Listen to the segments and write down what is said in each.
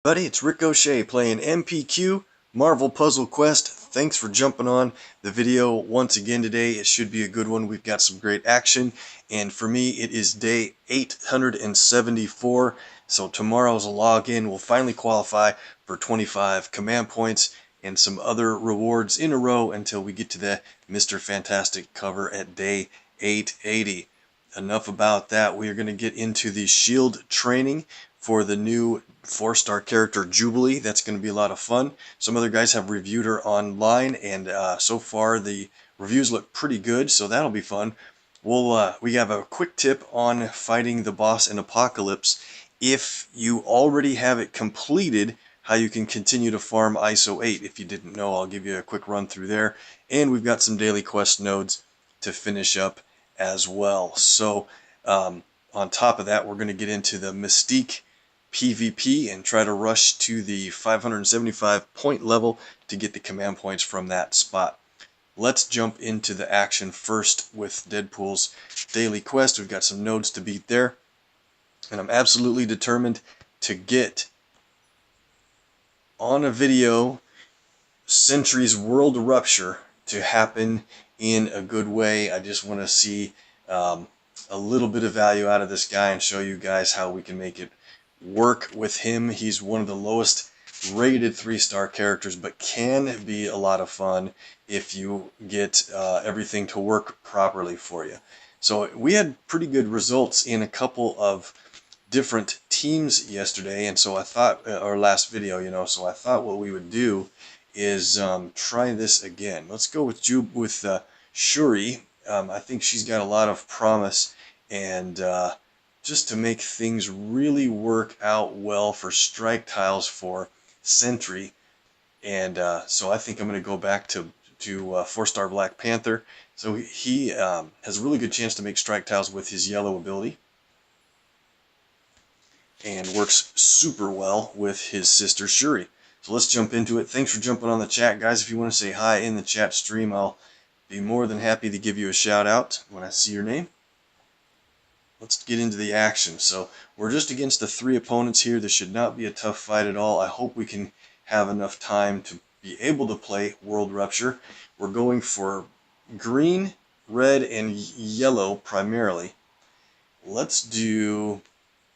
Buddy, it's OShay playing MPQ, Marvel Puzzle Quest. Thanks for jumping on the video once again today. It should be a good one. We've got some great action, and for me it is day 874. So tomorrow's login will finally qualify for 25 command points and some other rewards in a row until we get to the Mr. Fantastic cover at day 880. Enough about that. We are going to get into the shield training for the new 4-star character Jubilee. That's going to be a lot of fun. Some other guys have reviewed her online, and so far the reviews look pretty good, so that'll be fun. We have a quick tip on fighting the boss in Apocalypse. If you already have it completed, how you can continue to farm ISO 8. If you didn't know, I'll give you a quick run through there. And we've got some daily quest nodes to finish up as well. So on top of that, we're going to get into the Mystique PvP and try to rush to the 575 point level to get the command points from that spot. Let's jump into the action first with Deadpool's daily quest. We've got some nodes to beat there, and I'm absolutely determined to get on a video Sentry's World Rupture to happen in a good way. I just want to see a little bit of value out of this guy and show you guys how we can make it work with him. He's one of the lowest rated 3-star characters, but can be a lot of fun if you get everything to work properly for you. So we had pretty good results in a couple of different teams yesterday, and so I thought, or last video, so I thought what we would do is try this again. Let's go with Shuri. I think she's got a lot of promise, and just to make things really work out well for strike tiles for Sentry. And so I think I'm going to go back to 4-star Black Panther. So he has a really good chance to make strike tiles with his yellow ability, and works super well with his sister Shuri. So let's jump into it. Thanks for jumping on the chat, guys. If you want to say hi in the chat stream, I'll be more than happy to give you a shout out when I see your name. Let's get into the action. So we're just against the 3 opponents here. This should not be a tough fight at all. I hope we can have enough time to be able to play World Rupture. We're going for green, red, and yellow primarily. Let's do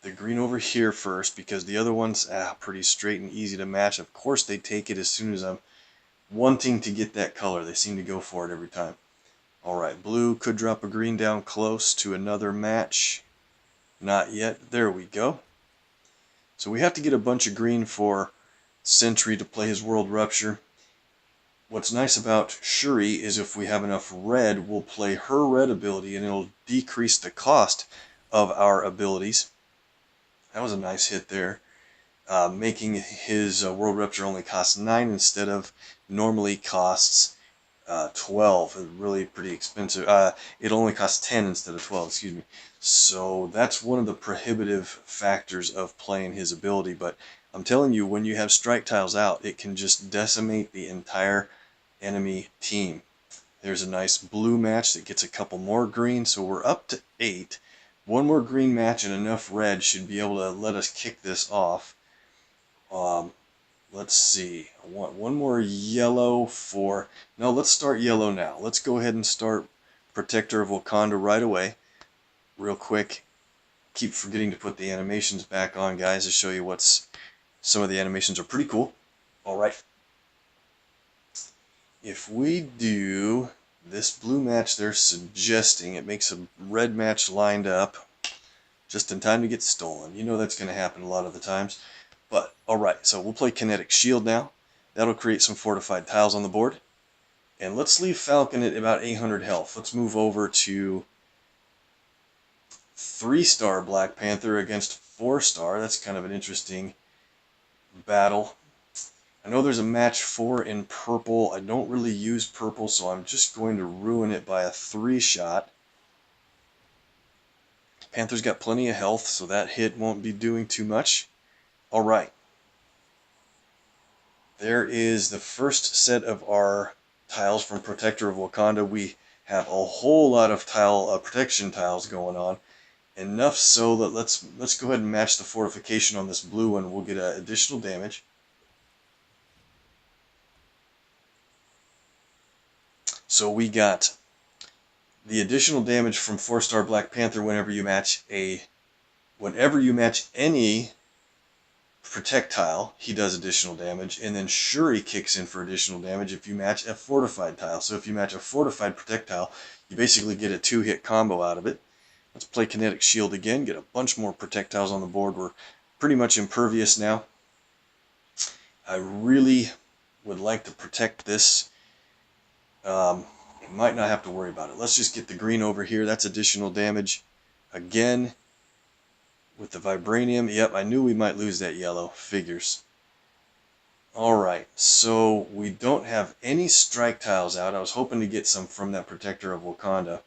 the green over here first, because the other one's pretty straight and easy to match. Of course they take it as soon as I'm wanting to get that color. They seem to go for it every time. Alright, blue could drop a green down close to another match. Not yet. There we go. So we have to get a bunch of green for Sentry to play his World Rupture. What's nice about Shuri is if we have enough red, we'll play her red ability and it'll decrease the cost of our abilities. That was a nice hit there. Making his World Rupture only cost 9 instead of normally costs 12. Really pretty expensive. It only costs 10 instead of 12, excuse me. So that's one of the prohibitive factors of playing his ability. But I'm telling you, when you have strike tiles out, it can just decimate the entire enemy team. There's a nice blue match that gets a couple more green, so we're up to 8. One more green match and enough red should be able to let us kick this off. Let's see. I want one more yellow for... No, let's start yellow now. Let's go ahead and start Protector of Wakanda right away. Real quick. Keep forgetting to put the animations back on, guys, to show you what's... Some of the animations are pretty cool. Alright. If we do this blue match they're suggesting, it makes a red match lined up just in time to get stolen. You know that's going to happen a lot of the times. But, alright, so we'll play Kinetic Shield now. That'll create some fortified tiles on the board. And let's leave Falcon at about 800 health. Let's move over to 3-star Black Panther against 4-star. That's kind of an interesting battle. I know there's a match 4 in purple. I don't really use purple, so I'm just going to ruin it by a 3-shot. Panther's got plenty of health, so that hit won't be doing too much. Alright. There is the first set of our tiles from Protector of Wakanda. We have a whole lot of protection tiles going on. Enough so that let's go ahead and match the fortification on this blue one. We'll get additional damage. So we got the additional damage from 4-star Black Panther whenever you match any projectile, he does additional damage, and then Shuri kicks in for additional damage if you match a fortified tile. So if you match a fortified projectile, you basically get a 2-hit combo out of it. Let's play Kinetic Shield again, get a bunch more projectiles on the board. We're pretty much impervious now. I really would like to protect this. Might not have to worry about it. Let's just get the green over here. That's additional damage. Again, with the Vibranium. Yep, I knew we might lose that yellow. Figures. Alright, so we don't have any strike tiles out. I was hoping to get some from that Protector of Wakanda.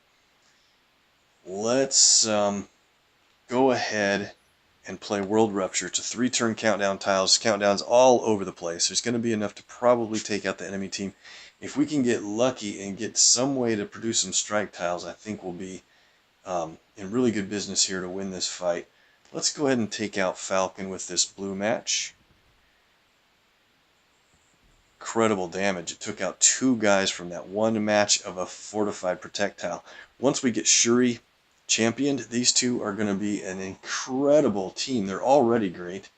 Let's go ahead and play World Rupture. It's a 3-turn countdown tiles. Countdowns all over the place. There's going to be enough to probably take out the enemy team. If we can get lucky and get some way to produce some strike tiles, I think we'll be in really good business here to win this fight. Let's go ahead and take out Falcon with this blue match. Incredible damage. It took out 2 guys from that one match of a fortified projectile. Once we get Shuri championed, these two are going to be an incredible team. They're already great.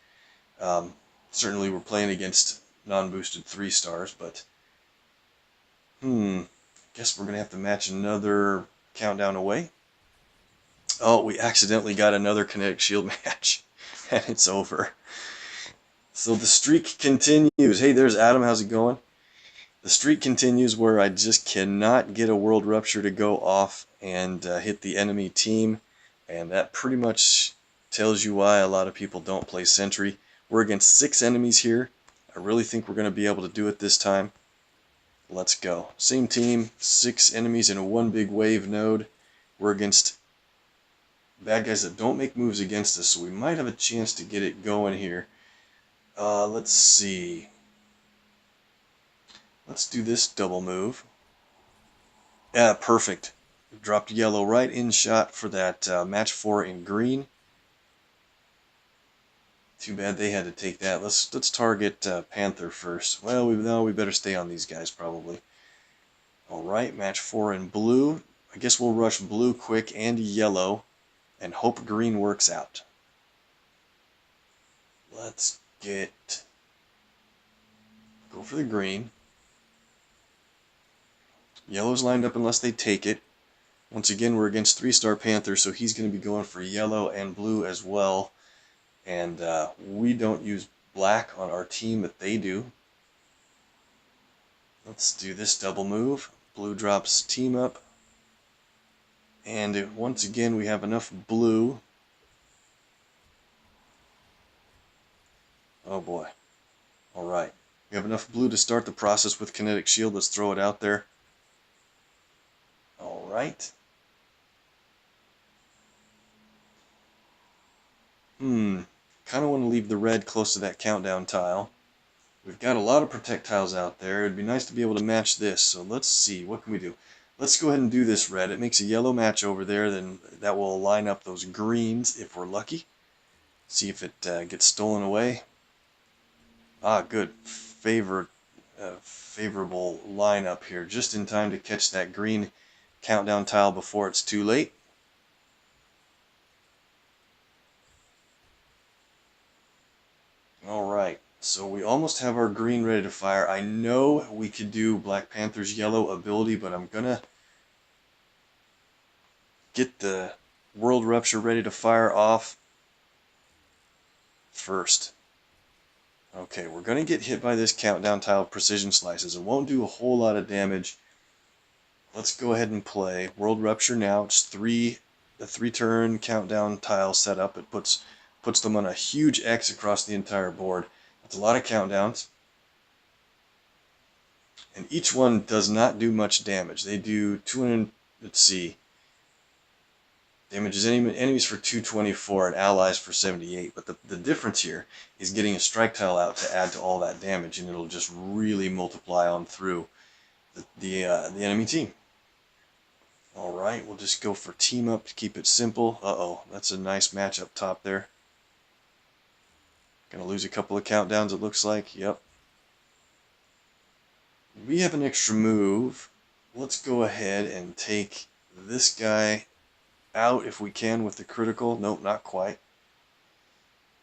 Certainly we're playing against non-boosted 3-stars, but guess we're going to have to match another countdown away. Oh, we accidentally got another Kinetic Shield match, and it's over. So the streak continues. Hey, there's Adam. How's it going? The streak continues where I just cannot get a World Rupture to go off and hit the enemy team, and that pretty much tells you why a lot of people don't play Sentry. We're against 6 enemies here. I really think we're going to be able to do it this time. Let's go. Same team, 6 enemies in a one big wave node. We're against bad guys that don't make moves against us, so we might have a chance to get it going here. Let's see. Let's do this double move. Yeah, perfect. Dropped yellow right in shot for that match 4 in green. Too bad they had to take that. Let's target Panther first. Well, we better stay on these guys probably. Alright, match 4 in blue. I guess we'll rush blue quick and yellow and hope green works out. Let's go for the green. Yellow's lined up unless they take it. Once again, we're against 3-star Panther, so he's going to be going for yellow and blue as well. And we don't use black on our team, but they do. Let's do this double move. Blue drops team up. And once again, we have enough blue. Oh boy. Alright. We have enough blue to start the process with Kinetic Shield. Let's throw it out there. Alright. Kind of want to leave the red close to that countdown tile. We've got a lot of projectiles out there. It'd be nice to be able to match this. So let's see. What can we do? Let's go ahead and do this red. It makes a yellow match over there. Then that will line up those greens if we're lucky. See if it gets stolen away. Ah, good. Favorable lineup here. Just in time to catch that green countdown tile before it's too late. Alright, so we almost have our green ready to fire. I know we could do Black Panther's yellow ability, but I'm gonna get the World Rupture ready to fire off first. Okay, we're gonna get hit by this countdown tile Precision Slices. It won't do a whole lot of damage. Let's go ahead and play World Rupture now. It's the 3-turn countdown tile setup. It puts them on a huge X across the entire board. That's a lot of countdowns. And each one does not do much damage. They do 200, let's see, damages enemies for 224 and allies for 78. But the difference here is getting a strike tile out to add to all that damage, and it'll just really multiply on through the enemy team. Alright, we'll just go for team up to keep it simple. Uh-oh, that's a nice match up top there. Gonna lose a couple of countdowns, it looks like. Yep. We have an extra move. Let's go ahead and take this guy out if we can with the critical. Nope, not quite.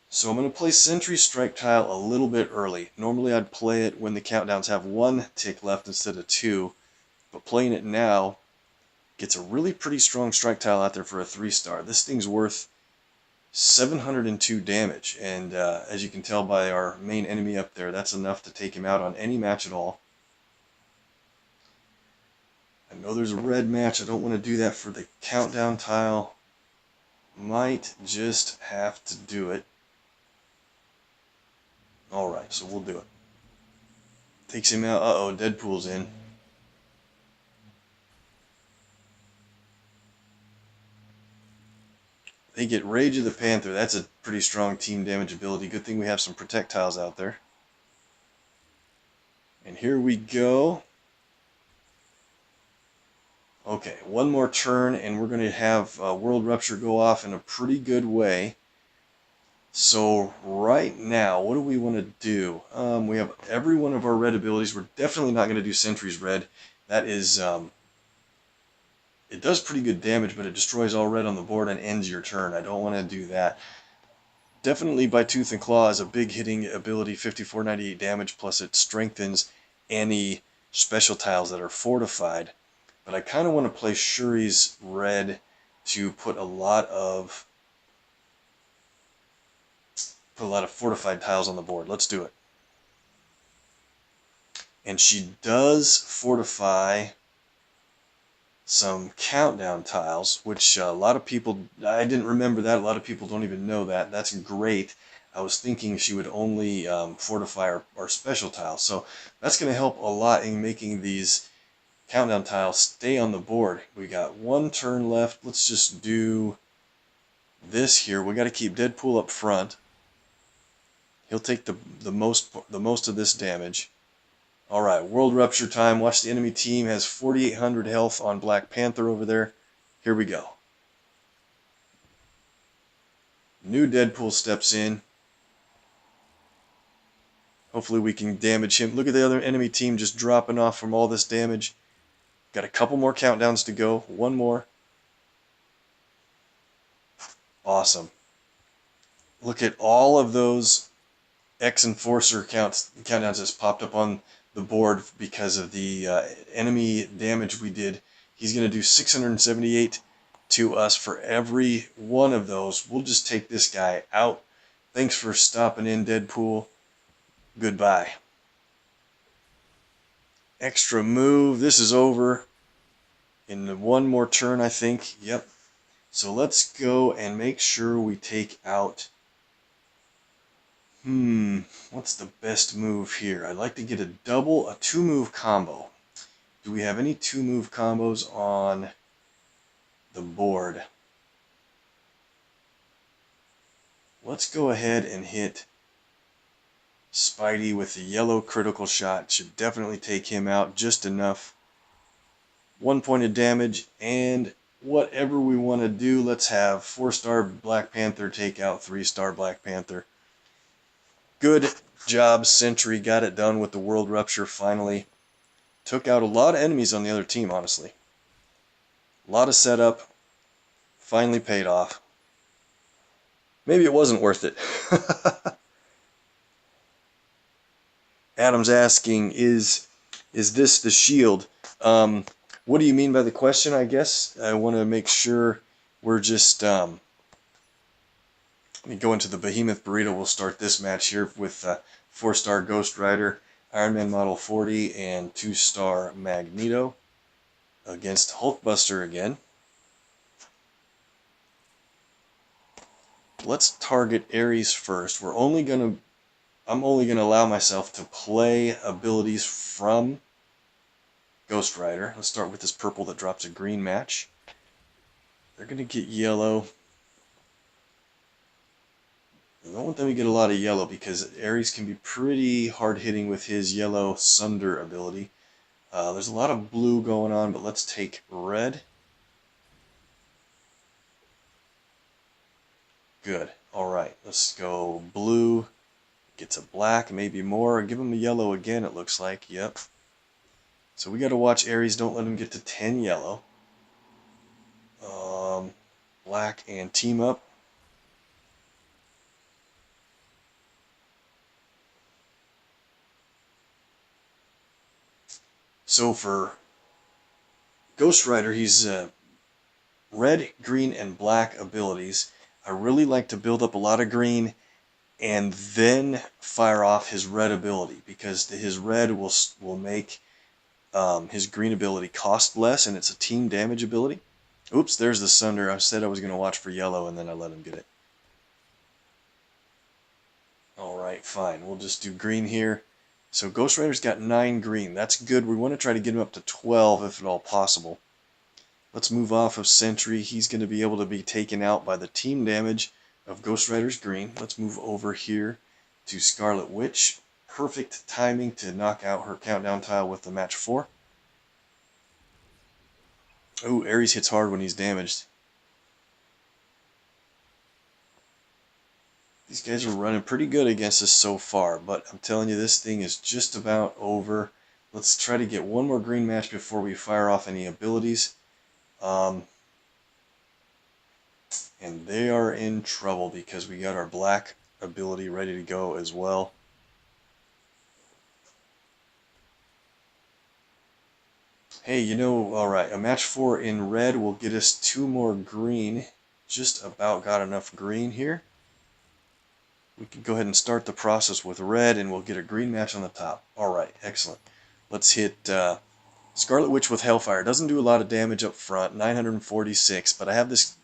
So I'm going to play Sentry Strike Tile a little bit early. Normally I'd play it when the countdowns have 1 tick left instead of 2. But playing it now gets a really pretty strong strike tile out there for a 3-star. This thing's worth 702 damage. And as you can tell by our main enemy up there, that's enough to take him out on any match at all. I know there's a red match. I don't want to do that for the countdown tile. Might just have to do it. Alright, so we'll do it. Takes him out. Uh-oh, Deadpool's in. They get Rage of the Panther. That's a pretty strong team damage ability. Good thing we have some Protect tiles out there. And here we go. Okay, one more turn and we're going to have World Rupture go off in a pretty good way. So right now, what do we want to do? We have every one of our red abilities. We're definitely not going to do Sentry's red. That is, it does pretty good damage, but it destroys all red on the board and ends your turn. I don't want to do that. Definitely by Tooth and Claw is a big hitting ability, 5498 damage, plus it strengthens any special tiles that are fortified. But I kind of want to play Shuri's red to put a lot of fortified tiles on the board. Let's do it. And she does fortify some countdown tiles, which a lot of people, I didn't remember that. A lot of people don't even know that. That's great. I was thinking she would only fortify our special tiles. So that's going to help a lot in making these countdown tiles stay on the board. We got 1 turn left. Let's just do this here. We got to keep Deadpool up front. He'll take the most of this damage. Alright, World Rupture time. Watch, the enemy team has 4,800 health on Black Panther over there. Here we go. New Deadpool steps in. Hopefully we can damage him. Look at the other enemy team just dropping off from all this damage. Got a couple more countdowns to go. 1 more. Awesome. Look at all of those X-Enforcer countdowns just popped up on the board because of the enemy damage we did. He's going to do 678 to us for every one of those. We'll just take this guy out. Thanks for stopping in, Deadpool. Goodbye. Extra move. This is over in 1 more turn, I think. Yep. So let's go and make sure we take out... what's the best move here? I'd like to get a 2-move combo. Do we have any 2-move combos on the board? Let's go ahead and hit Spidey with the yellow critical shot. Should definitely take him out just enough. 1 point of damage, and whatever we want to do, let's have 4-star Black Panther take out 3-star Black Panther. Good job, Sentry. Got it done with the World Rupture finally. Took out a lot of enemies on the other team, honestly. A lot of setup. Finally paid off. Maybe it wasn't worth it. Adam's asking, is this the shield? What do you mean by the question, I guess? I want to make sure we're just... let me go into the Behemoth Burrito. We'll start this match here with 4-star Ghost Rider, Iron Man Model 40, and 2-star Magneto against Hulkbuster again. Let's target Ares first. I'm only gonna allow myself to play abilities from Ghost Rider. Let's start with this purple that drops a green match. They're gonna get yellow. I don't want them to get a lot of yellow because Ares can be pretty hard hitting with his yellow Sunder ability. There's a lot of blue going on, but let's take red. Good. Alright, let's go blue. Gets a black, maybe more. Give him a yellow again, it looks like. Yep. So we got to watch Ares. Don't let him get to 10 yellow. Black and team up. So for Ghost Rider, he's red, green, and black abilities. I really like to build up a lot of green and then fire off his red ability, because his red will make his green ability cost less, and it's a team damage ability. Oops, there's the Sunder. I said I was going to watch for yellow, and then I let him get it. Alright, fine. We'll just do green here. So Ghost Rider's got 9 green. That's good. We want to try to get him up to 12 if at all possible. Let's move off of Sentry. He's going to be able to be taken out by the team damage of Ghost Rider's green. Let's move over here to Scarlet Witch. Perfect timing to knock out her countdown tile with the match 4. Oh, Ares hits hard when he's damaged. These guys are running pretty good against us so far, but I'm telling you, this thing is just about over. Let's try to get one more green match before we fire off any abilities. And they are in trouble because we got our black ability ready to go as well. Hey, you know, alright, a match 4 in red will get us 2 more green. Just about got enough green here. We can go ahead and start the process with red, and we'll get a green match on the top. Alright, excellent. Let's hit Scarlet Witch with Hellfire. Doesn't do a lot of damage up front, 946, but I have this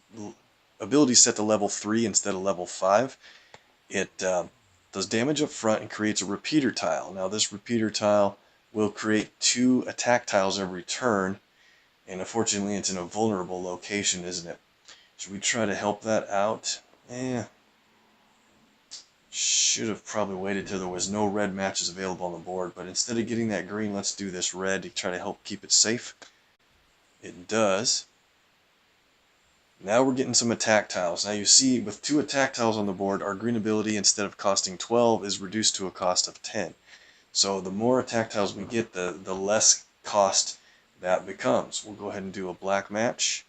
ability set to level 3 instead of level 5. It does damage up front and creates a repeater tile. Now this repeater tile will create 2 attack tiles every turn, and unfortunately it's in a vulnerable location, isn't it? Should we try to help that out? Should have probably waited till there was no red matches available on the board, but instead of getting that green, let's do this red to try to help keep it safe. It does. Now we're getting some attack tiles. Now you see, with 2 attack tiles on the board, our green ability, instead of costing 12, is reduced to a cost of 10. So the more attack tiles we get, the less cost that becomes. We'll go ahead and do a black match.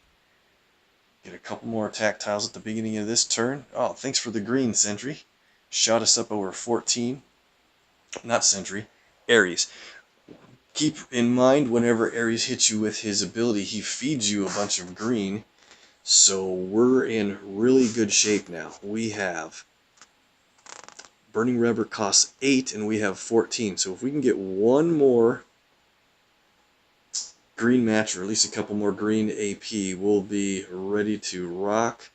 Get a couple more attack tiles at the beginning of this turn. Oh, thanks for the green, Sentry. Shot us up over 14. Not Sentry, Ares. Keep in mind, whenever Ares hits you with his ability, he feeds you a bunch of green. So we're in really good shape now. We have Burning Rubber costs 8 and we have 14. So if we can get one more green match, or at least a couple more green AP, we'll be ready to rock.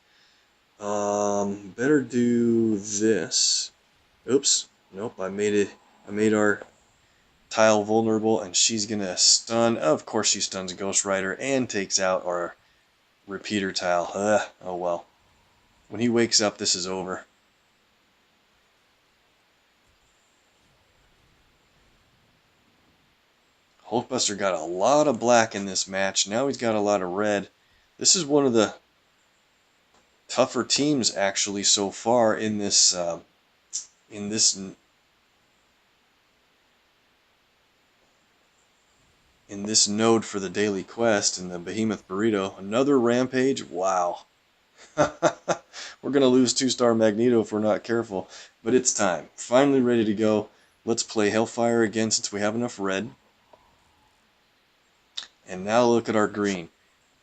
Better do this. Oops. Nope, I made our tile vulnerable, and she's gonna stun. Of course she stuns Ghost Rider and takes out our repeater tile. Oh well. When he wakes up, this is over. Hulkbuster got a lot of black in this match. Now he's got a lot of red. This is one of the tougher teams actually so far in this node for the daily quest in the Behemoth Burrito. Another Rampage. Wow. We're gonna lose 2-star Magneto if we're not careful, but it's time. Finally ready to go. Let's play Hellfire again since we have enough red. And now look at our green.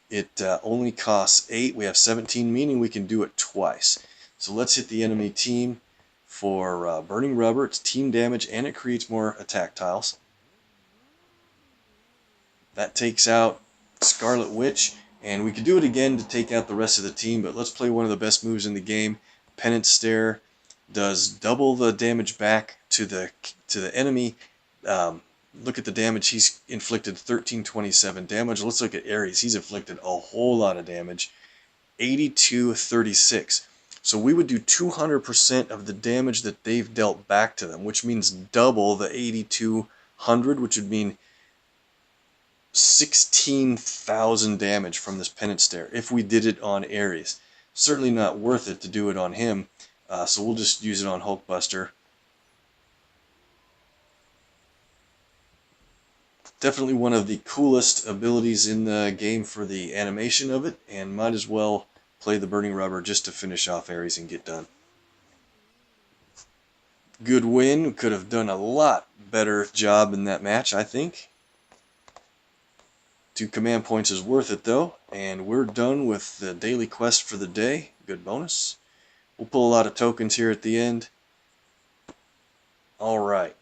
It only costs 8. We have 17, meaning we can do it twice. So let's hit the enemy team for Burning Rubber. It's team damage, and it creates more attack tiles. That takes out Scarlet Witch, and we could do it again to take out the rest of the team, but let's play one of the best moves in the game. Penance Stare does double the damage back to the enemy. Look at the damage. He's inflicted 1327 damage. Let's look at Ares. He's inflicted a whole lot of damage. 8236. So we would do 200% of the damage that they've dealt back to them, which means double the 8200, which would mean 16,000 damage from this Penance Stare if we did it on Ares. certainly not worth it to do it on him. So we'll just use it on Hulkbuster. Definitely one of the coolest abilities in the game for the animation of it, and might as well play the Burning Rubber just to finish off Ares and get done. Good win. Could have done a lot better job in that match, I think. 2 command points is worth it though, and we're done with the daily quest for the day. Good bonus. We'll pull a lot of tokens here at the end. Alright,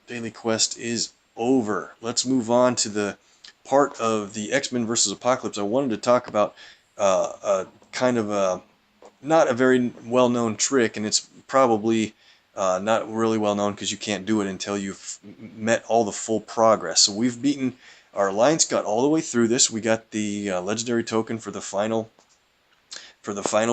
daily quest is over. Let's move on to the part of the X-Men vs. Apocalypse. I wanted to talk about a kind of a, not a very well-known trick, and it's probably not really well known because you can't do it until you've met all the full progress. So we've beaten, our alliance got all the way through this. We got the legendary token for the final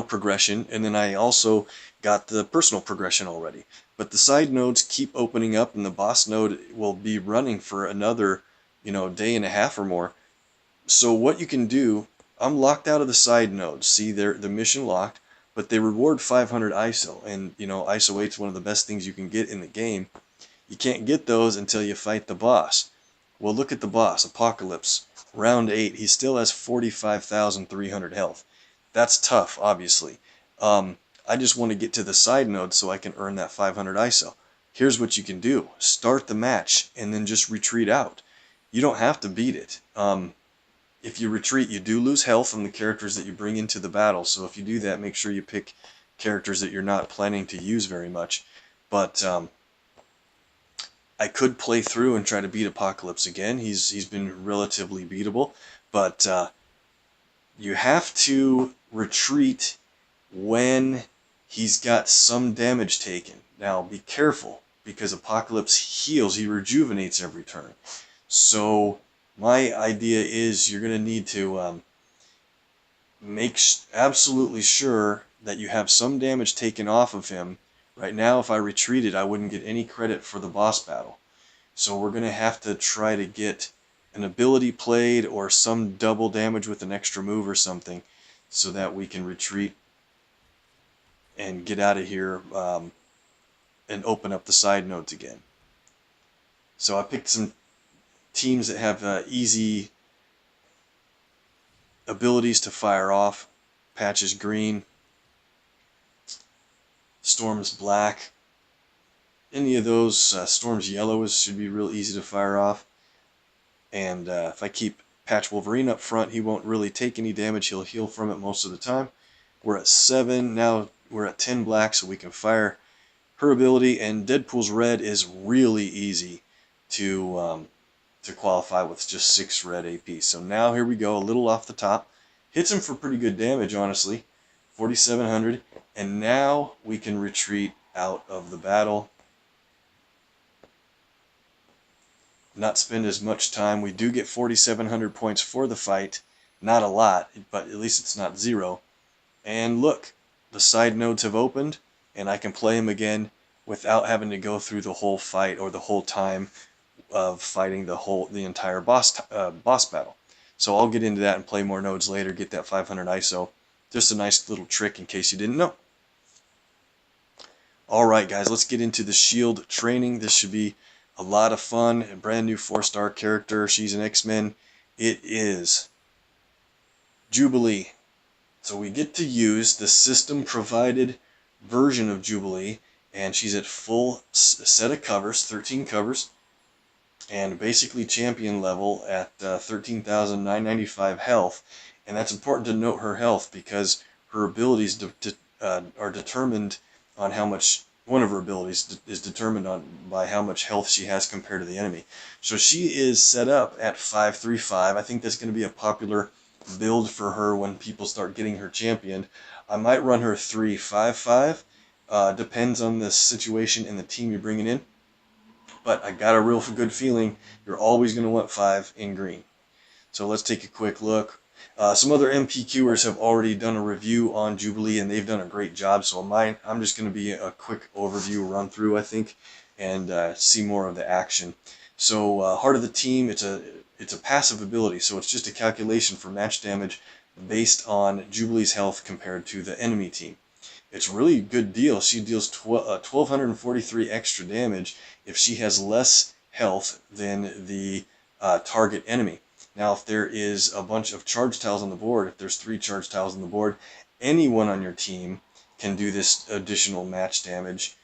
progression, and then I also got the personal progression already. But the side nodes keep opening up, and the boss node will be running for another, day and a half or more. So what you can do, I'm locked out of the side nodes. See, they're the mission locked, but they reward 500 ISO, and ISO 8 is one of the best things you can get in the game. You can't get those until you fight the boss. Well, look at the boss, Apocalypse, round 8. He still has 45,300 health. That's tough, obviously. I just want to get to the side node so I can earn that 500 ISO. Here's what you can do. Start the match and then just retreat out. You don't have to beat it. If you retreat, you do lose health from the characters that you bring into the battle. So if you do that, make sure you pick characters that you're not planning to use very much. But I could play through and try to beat Apocalypse again. He's been relatively beatable. But you have to retreat when he's got some damage taken. Now be careful, because Apocalypse heals, he rejuvenates every turn. So my idea is you're going to need to make absolutely sure that you have some damage taken off of him. Right now, if I retreated, I wouldn't get any credit for the boss battle. So we're going to have to try to get an ability played or some double damage with an extra move or something, so that we can retreat and get out of here and open up the side nodes again. So I picked some teams that have easy abilities to fire off. Patch is green, Storm's black. Any of those, Storm's yellow should be real easy to fire off. And if I keep Patch Wolverine up front, he won't really take any damage. He'll heal from it most of the time. We're at 7 now. We're at 10 black, so we can fire her ability. And Deadpool's red is really easy to qualify with just 6 red AP. So now here we go, a little off the top. Hits him for pretty good damage, honestly. 4,700. And now we can retreat out of the battle. Not spend as much time. We do get 4,700 points for the fight. Not a lot, but at least it's not 0. And look, the side nodes have opened, and I can play him again without having to go through the whole fight or the whole time of fighting the entire boss battle. So I'll get into that and play more nodes later, get that 500 ISO. Just a nice little trick in case you didn't know. Alright guys, let's get into the shield training. This should be a lot of fun. A brand new 4-star character. She's an X-Men. It is Jubilee. So we get to use the system provided version of Jubilee, and she's at full set of covers, 13 covers, and basically champion level at 13,995 health. And that's important to note her health, because her abilities are determined on how much, one of her abilities is determined by how much health she has compared to the enemy. So she is set up at 535. I think that's going to be a popular build for her when people start getting her championed. I might run her 355. Depends on the situation and the team you're bringing in. But I got a real good feeling you're always going to want 5 in green. So let's take a quick look. Some other MPQers have already done a review on Jubilee, and they've done a great job. So I'm just going to be a quick overview run through, I think, and see more of the action. So Heart of the Team, it's a passive ability, so it's just a calculation for match damage based on Jubilee's health compared to the enemy team. It's really a good deal. She deals 1,243 extra damage if she has less health than the target enemy. Now, if there is a bunch of charge tiles on the board, if there's 3 charge tiles on the board, anyone on your team can do this additional match damage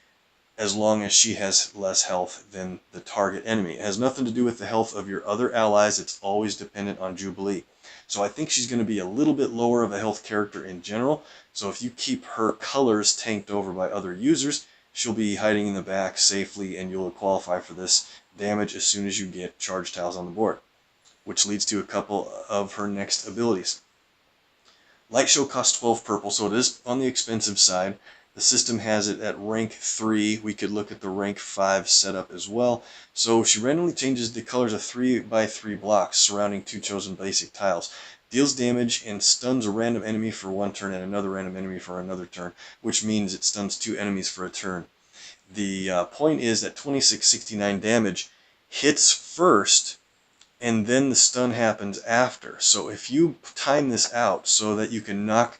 as long as she has less health than the target enemy. It has nothing to do with the health of your other allies. It's always dependent on Jubilee. So I think she's going to be a little bit lower of a health character in general. So if you keep her colors tanked over by other users, she'll be hiding in the back safely, and you'll qualify for this damage as soon as you get charge tiles on the board, which leads to a couple of her next abilities. Light Show costs 12 purple, so it is on the expensive side. The system has it at rank 3. We could look at the rank 5 setup as well. So she randomly changes the colors of 3x3 blocks surrounding 2 chosen basic tiles. Deals damage and stuns a random enemy for 1 turn and another random enemy for another turn, which means it stuns 2 enemies for a turn. The point is that 2669 damage hits first, and then the stun happens after. So if you time this out so that you can knock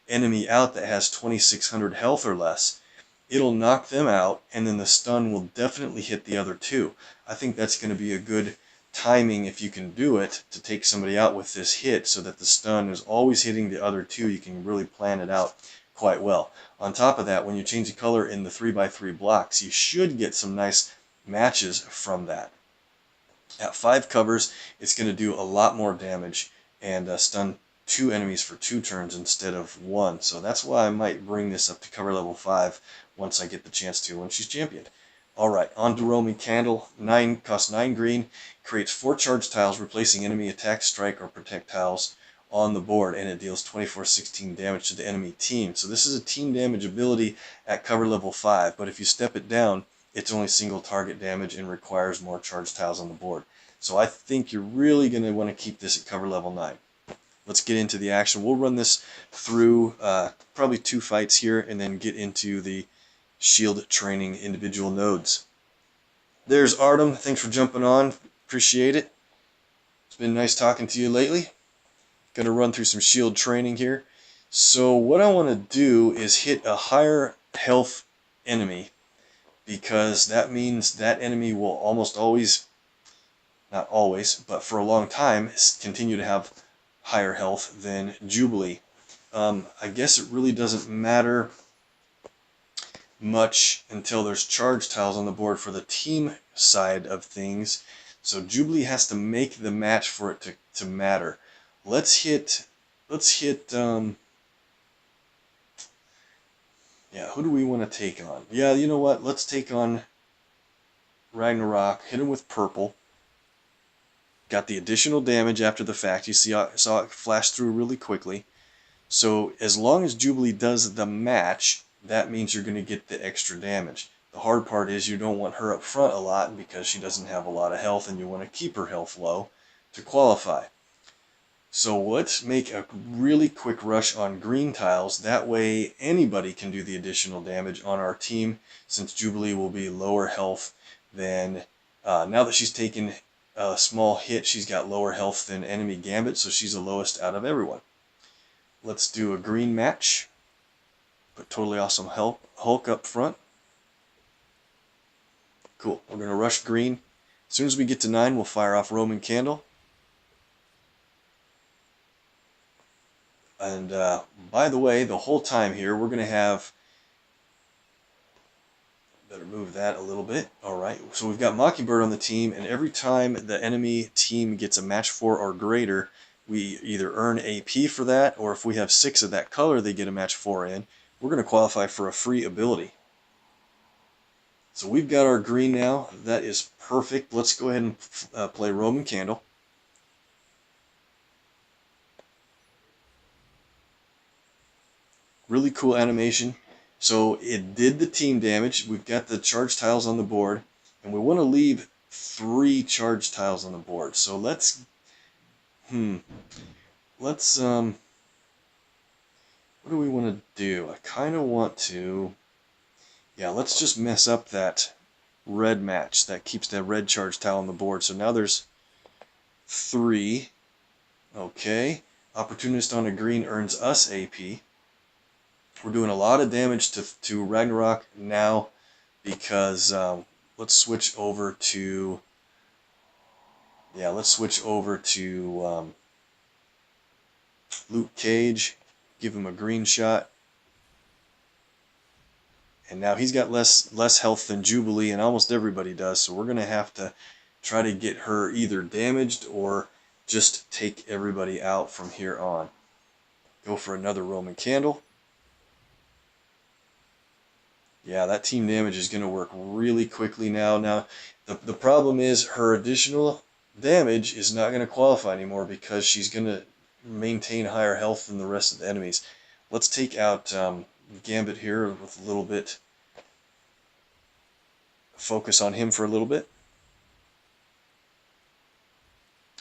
enemy out that has 2600 health or less, it'll knock them out, and then the stun will definitely hit the other 2. I think that's going to be a good timing, if you can do it, to take somebody out with this hit so that the stun is always hitting the other 2. You can really plan it out quite well. On top of that, when you change the color in the 3x3 blocks, you should get some nice matches from that. At 5 covers, it's going to do a lot more damage and stun 2 enemies for 2 turns instead of 1. So that's why I might bring this up to cover level 5 once I get the chance to when she's championed. Alright, on to Roman Candle. Costs 9 green, creates 4 charge tiles replacing enemy attack, strike, or protect tiles on the board, and it deals 2416 damage to the enemy team. So this is a team damage ability at cover level 5, but if you step it down, it's only single target damage and requires more charge tiles on the board. So I think you're really going to want to keep this at cover level 9. Let's get into the action. We'll run this through probably 2 fights here and then get into the shield training individual nodes. There's Artem. Thanks for jumping on. Appreciate it. It's been nice talking to you lately. Going to run through some shield training here. So what I want to do is hit a higher health enemy, because that means that enemy will almost always, not always, but for a long time, continue to have higher health than Jubilee. I guess it really doesn't matter much until there's charge tiles on the board for the team side of things. So Jubilee has to make the match for it to matter. Let's hit yeah, who do we want to take on? Yeah, you know what? Let's take on Ragnarok. Hit him with purple. Got the additional damage after the fact. You saw it flash through really quickly. So as long as Jubilee does the match, that means you're going to get the extra damage. The hard part is you don't want her up front a lot because she doesn't have a lot of health, and you want to keep her health low to qualify. So let's make a really quick rush on green tiles. That way anybody can do the additional damage on our team, since Jubilee will be lower health than, now that she's taken a small hit, she's got lower health than enemy Gambit, so she's the lowest out of everyone. Let's do a green match. Put Totally Awesome Hulk up front. Cool. We're going to rush green. As soon as we get to 9, we'll fire off Roman Candle. And by the way, the whole time here, we're going to have, better move that a little bit. Alright, so we've got Mockingbird on the team, and every time the enemy team gets a match 4 or greater, we either earn AP for that, or if we have 6 of that color they get a match 4 in, we're going to qualify for a free ability. So we've got our green now. That is perfect. Let's go ahead and play Roman Candle. Really cool animation. So it did the team damage. We've got the charge tiles on the board, and we want to leave 3 charge tiles on the board. So let's what do we want to do? I kind of want to, yeah, let's just mess up that red match. That keeps that red charge tile on the board. So now there's 3. Okay. Opportunist on a green earns us AP. We're doing a lot of damage to Ragnarok now because let's switch over to Luke Cage. Give him a green shot. And now he's got less health than Jubilee, and almost everybody does, so we're going to have to try to get her either damaged or just take everybody out from here on. Go for another Roman Candle. Yeah, that team damage is going to work really quickly now. Now, the problem is her additional damage is not going to qualify anymore because she's going to maintain higher health than the rest of the enemies. Let's take out Gambit here with a little bit. Focus on him for a little bit.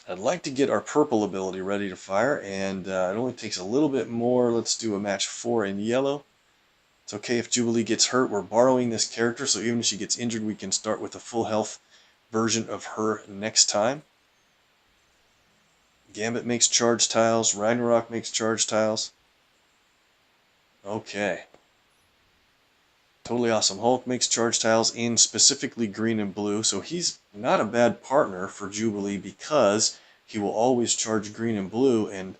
I'd like to get our purple ability ready to fire, and it only takes a little bit more. Let's do a match 4 in yellow. It's okay if Jubilee gets hurt. We're borrowing this character, so even if she gets injured, we can start with a full health version of her next time. Gambit makes charge tiles. Ragnarok makes charge tiles. Okay. Totally awesome. Hulk makes charge tiles in specifically green and blue, so he's not a bad partner for Jubilee because he will always charge green and blue and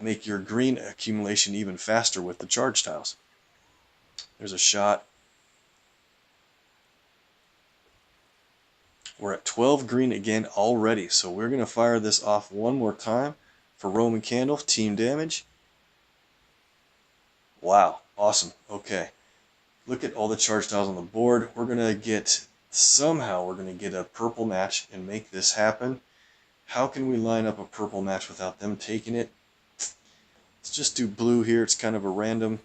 make your green accumulation even faster with the charge tiles. There's a shot. We're at 12 green again already, so we're going to fire this off one more time for Roman Candle, team damage. Wow, awesome. Okay. Look at all the charge tiles on the board. We're going to get, somehow we're going to get a purple match and make this happen. How can we line up a purple match without them taking it? Let's just do blue here. It's kind of a random.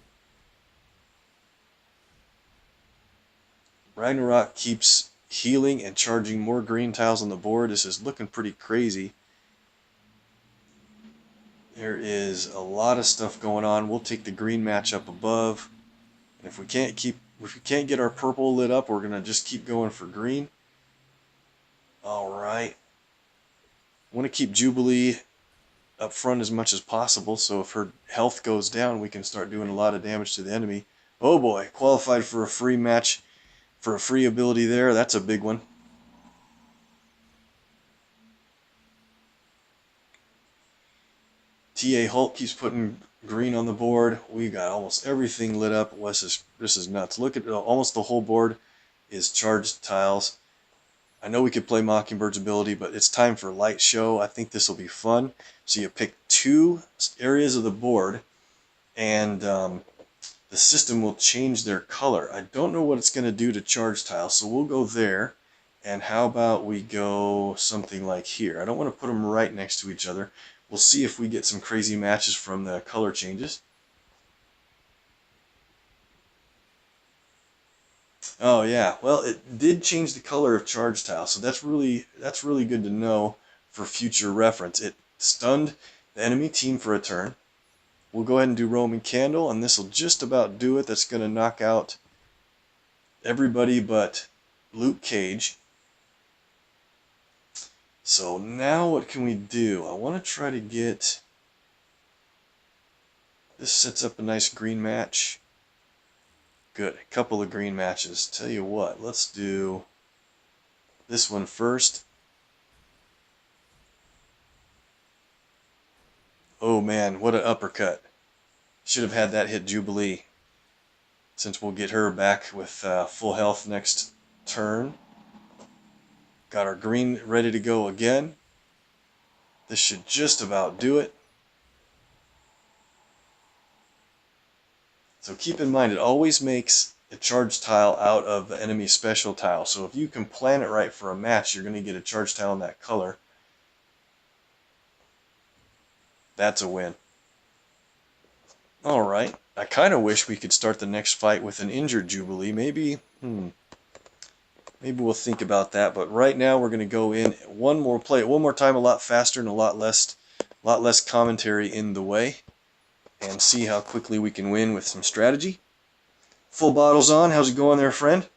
Ragnarok keeps healing and charging more green tiles on the board. This is looking pretty crazy. There is a lot of stuff going on. We'll take the green match up above. And if we can't get our purple lit up, we're gonna just keep going for green. All right. I want to keep Jubilee up front as much as possible, so if her health goes down, we can start doing a lot of damage to the enemy. Oh boy, qualified for a free match, for a free ability there. That's a big one. TA Hulk keeps putting green on the board. We got almost everything lit up. This is nuts. Look at almost the whole board is charged tiles. I know we could play Mockingbird's ability, but it's time for light show. I think this will be fun. So you pick 2 areas of the board, and the system will change their color. I don't know what it's going to do to charge tiles, so we'll go there. And how about we go something like here? I don't want to put them right next to each other. We'll see if we get some crazy matches from the color changes. Oh yeah, well it did change the color of charge tile, so that's really good to know for future reference. It stunned the enemy team for a turn. We'll go ahead and do Roman Candle, and this will just about do it. That's going to knock out everybody but Luke Cage. So now what can we do? I want to try to get... This sets up a nice green match. Good, a couple of green matches. Tell you what, let's do this one first. Oh man, what an uppercut. Should have had that hit Jubilee, since we'll get her back with full health next turn. Got our green ready to go again. This should just about do it. So keep in mind, it always makes a charge tile out of the enemy special tile. So if you can plan it right for a match, you're going to get a charge tile in that color. That's a win. Alright, I kind of wish we could start the next fight with an injured Jubilee. Maybe we'll think about that, but right now we're going to go in play it one more time, a lot faster and a lot less commentary in the way, and see how quickly we can win with some strategy. Full bottles on. How's it going there, friend?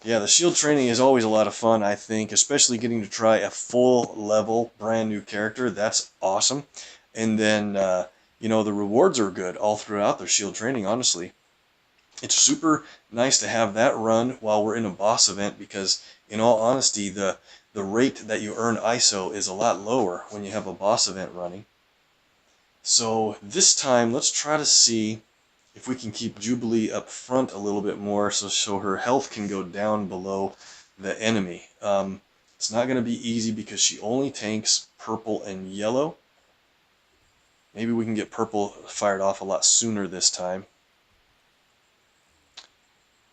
Yeah, the shield training is always a lot of fun, I think, especially getting to try a full level brand new character. That's awesome. And then, you know, the rewards are good all throughout the shield training, honestly. It's super nice to have that run while we're in a boss event because, in all honesty, the rate that you earn ISO is a lot lower when you have a boss event running. So this time, let's try to see if we can keep Jubilee up front a little bit more so her health can go down below the enemy. It's not going to be easy because she only tanks purple and yellow. Maybe we can get purple fired off a lot sooner this time.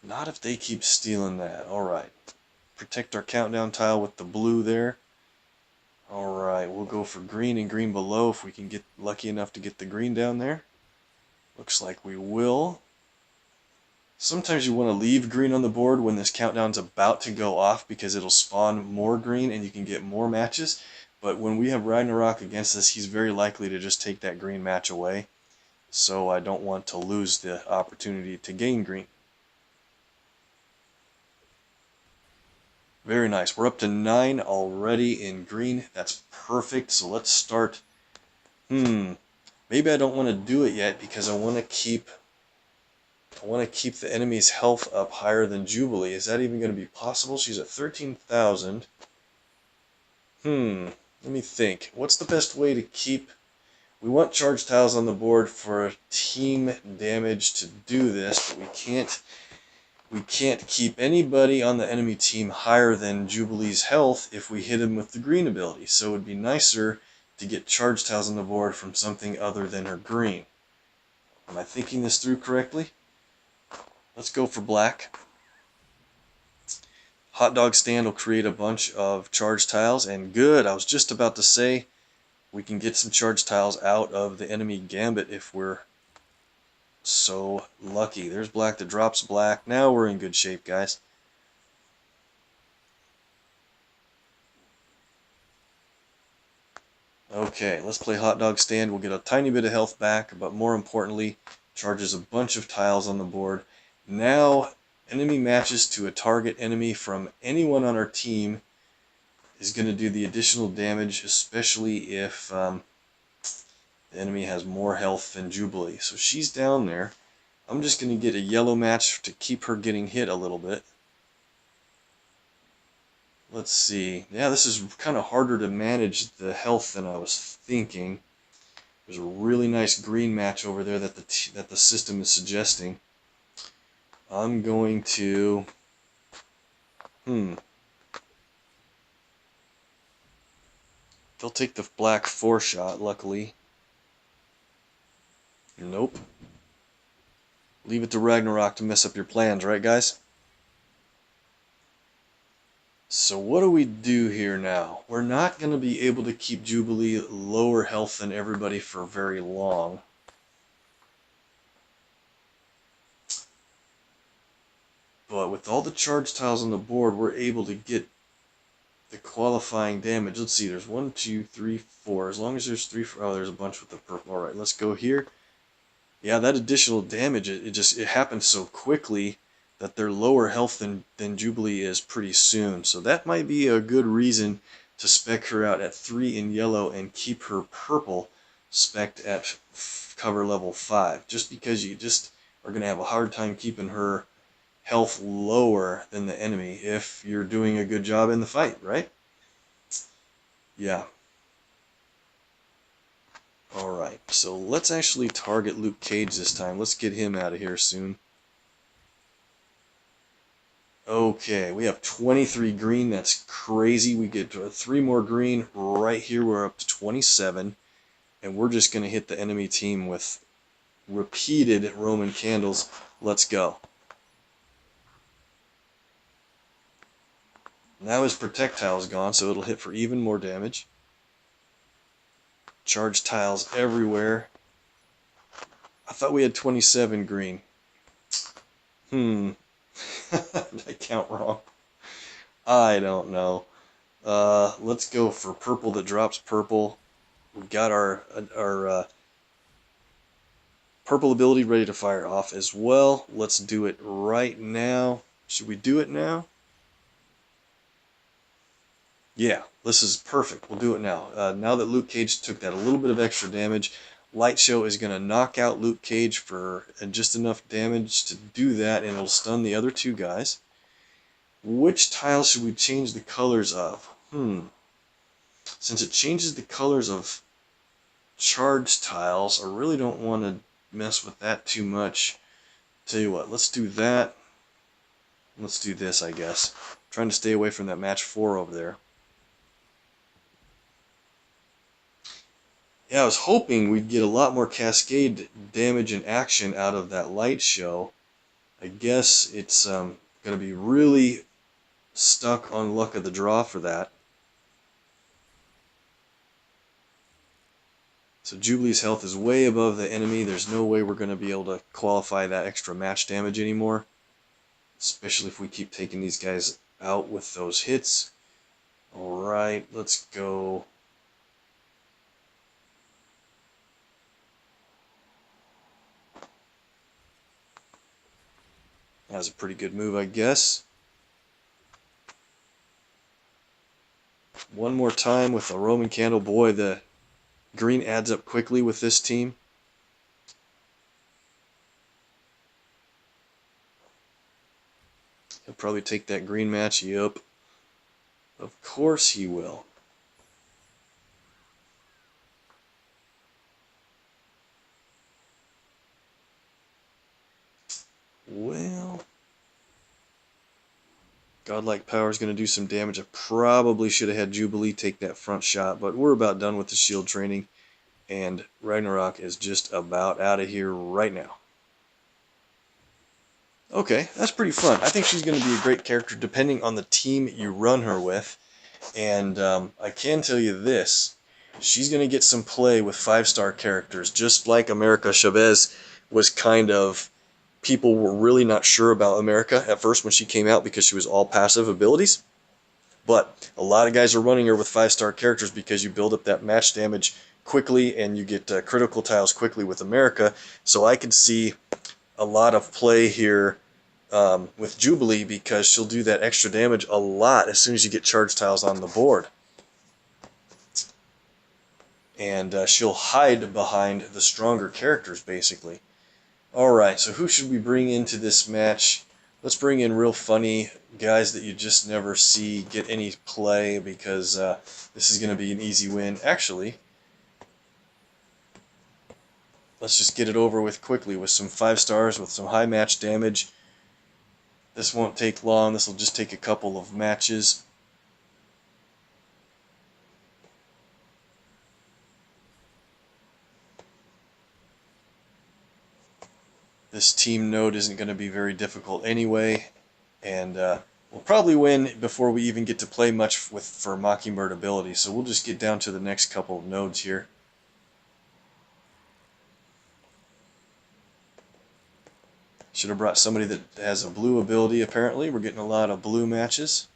Not if they keep stealing that. Alright. Protect our countdown tile with the blue there. Alright, we'll go for green and green below if we can get lucky enough to get the green down there. Looks like we will. Sometimes you want to leave green on the board when this countdown's about to go off because it'll spawn more green and you can get more matches. But when we have Ragnarok against us, he's very likely to just take that green match away. So I don't want to lose the opportunity to gain green. Very nice. We're up to 9 already in green. That's perfect. So let's start. Maybe I don't want to do it yet because I want to keep the enemy's health up higher than Jubilee. Is that even going to be possible? She's at 13,000. Let me think. What's the best way to keep... We want charge tiles on the board for team damage to do this, but we can't keep anybody on the enemy team higher than Jubilee's health if we hit him with the green ability. So it would be nicer to get charge tiles on the board from something other than her green. Am I thinking this through correctly? Let's go for black. Hot dog stand will create a bunch of charge tiles, and good, I was just about to say we can get some charge tiles out of the enemy Gambit if we're so lucky. There's black that drops black. Now we're in good shape, guys. Okay, let's play hot dog stand. We'll get a tiny bit of health back, but more importantly, charges a bunch of tiles on the board. Now, enemy matches to a target enemy from anyone on our team is going to do the additional damage, especially if the enemy has more health than Jubilee. So she's down there. I'm just going to get a yellow match to keep her getting hit a little bit. Let's see. Yeah, this is kind of harder to manage the health than I was thinking. There's a really nice green match over there that the system is suggesting. I'm going to... They'll take the black 4-shot, luckily. Nope. Leave it to Ragnarok to mess up your plans, right, guys? So what do we do here now? We're not going to be able to keep Jubilee lower health than everybody for very long. But with all the charge tiles on the board, we're able to get the qualifying damage. Let's see, there's 1, 2, 3, 4. As long as there's 3, 4, oh, there's a bunch with the purple. Alright, let's go here. Yeah, that additional damage, it happens so quickly that they're lower health than Jubilee is pretty soon. So that might be a good reason to spec her out at 3 in yellow and keep her purple spec'd at cover level 5. Just because you just are going to have a hard time keeping her health lower than the enemy if you're doing a good job in the fight, right? Yeah. Alright, so let's actually target Luke Cage this time. Let's get him out of here soon. Okay, we have 23 green. That's crazy. We get 3 more green right here. We're up to 27. And we're just going to hit the enemy team with repeated Roman candles. Let's go. Now his projectile is gone, so it'll hit for even more damage. Charge tiles everywhere. I thought we had 27 green. Did I count wrong? I don't know. Let's go for purple that drops purple. We've got our purple ability ready to fire off as well. Let's do it right now. Should we do it now? Yeah, this is perfect. We'll do it now. Now that Luke Cage took that a little bit of extra damage, Light Show is going to knock out Luke Cage for just enough damage to do that, and it'll stun the other two guys. Which tile should we change the colors of? Since it changes the colors of charge tiles, I really don't want to mess with that too much. Tell you what, let's do that. Let's do this, I guess. I'm trying to stay away from that match 4 over there. Yeah, I was hoping we'd get a lot more cascade damage and action out of that Light Show. I guess it's going to be really stuck on luck of the draw for that. So Jubilee's health is way above the enemy. There's no way we're going to be able to qualify that extra match damage anymore. Especially if we keep taking these guys out with those hits. Alright, let's go. That was a pretty good move, I guess. One more time with a Roman Candle. Boy, the green adds up quickly with this team. He'll probably take that green match. Yup. Of course he will. Well, Godlike Power is going to do some damage. I probably should have had Jubilee take that front shot, but we're about done with the shield training, and Ragnarok is just about out of here right now. Okay, that's pretty fun. I think she's going to be a great character depending on the team you run her with, and I can tell you this. She's going to get some play with 5-star characters, just like America Chavez was kind of... People were really not sure about America at first when she came out because she was all passive abilities. But a lot of guys are running her with 5-star characters because you build up that match damage quickly and you get critical tiles quickly with America. So I could see a lot of play here with Jubilee because she'll do that extra damage a lot as soon as you get charge tiles on the board. And she'll hide behind the stronger characters, basically. Alright, so who should we bring into this match? Let's bring in real funny guys that you just never see get any play because this is going to be an easy win. Actually, let's just get it over with quickly with some 5 stars with some high match damage. This won't take long. This will just take a couple of matches. This team node isn't going to be very difficult anyway, and we'll probably win before we even get to play much for Mockingbird ability, so we'll just get down to the next couple of nodes here. Should have brought somebody that has a blue ability, apparently. We're getting a lot of blue matches.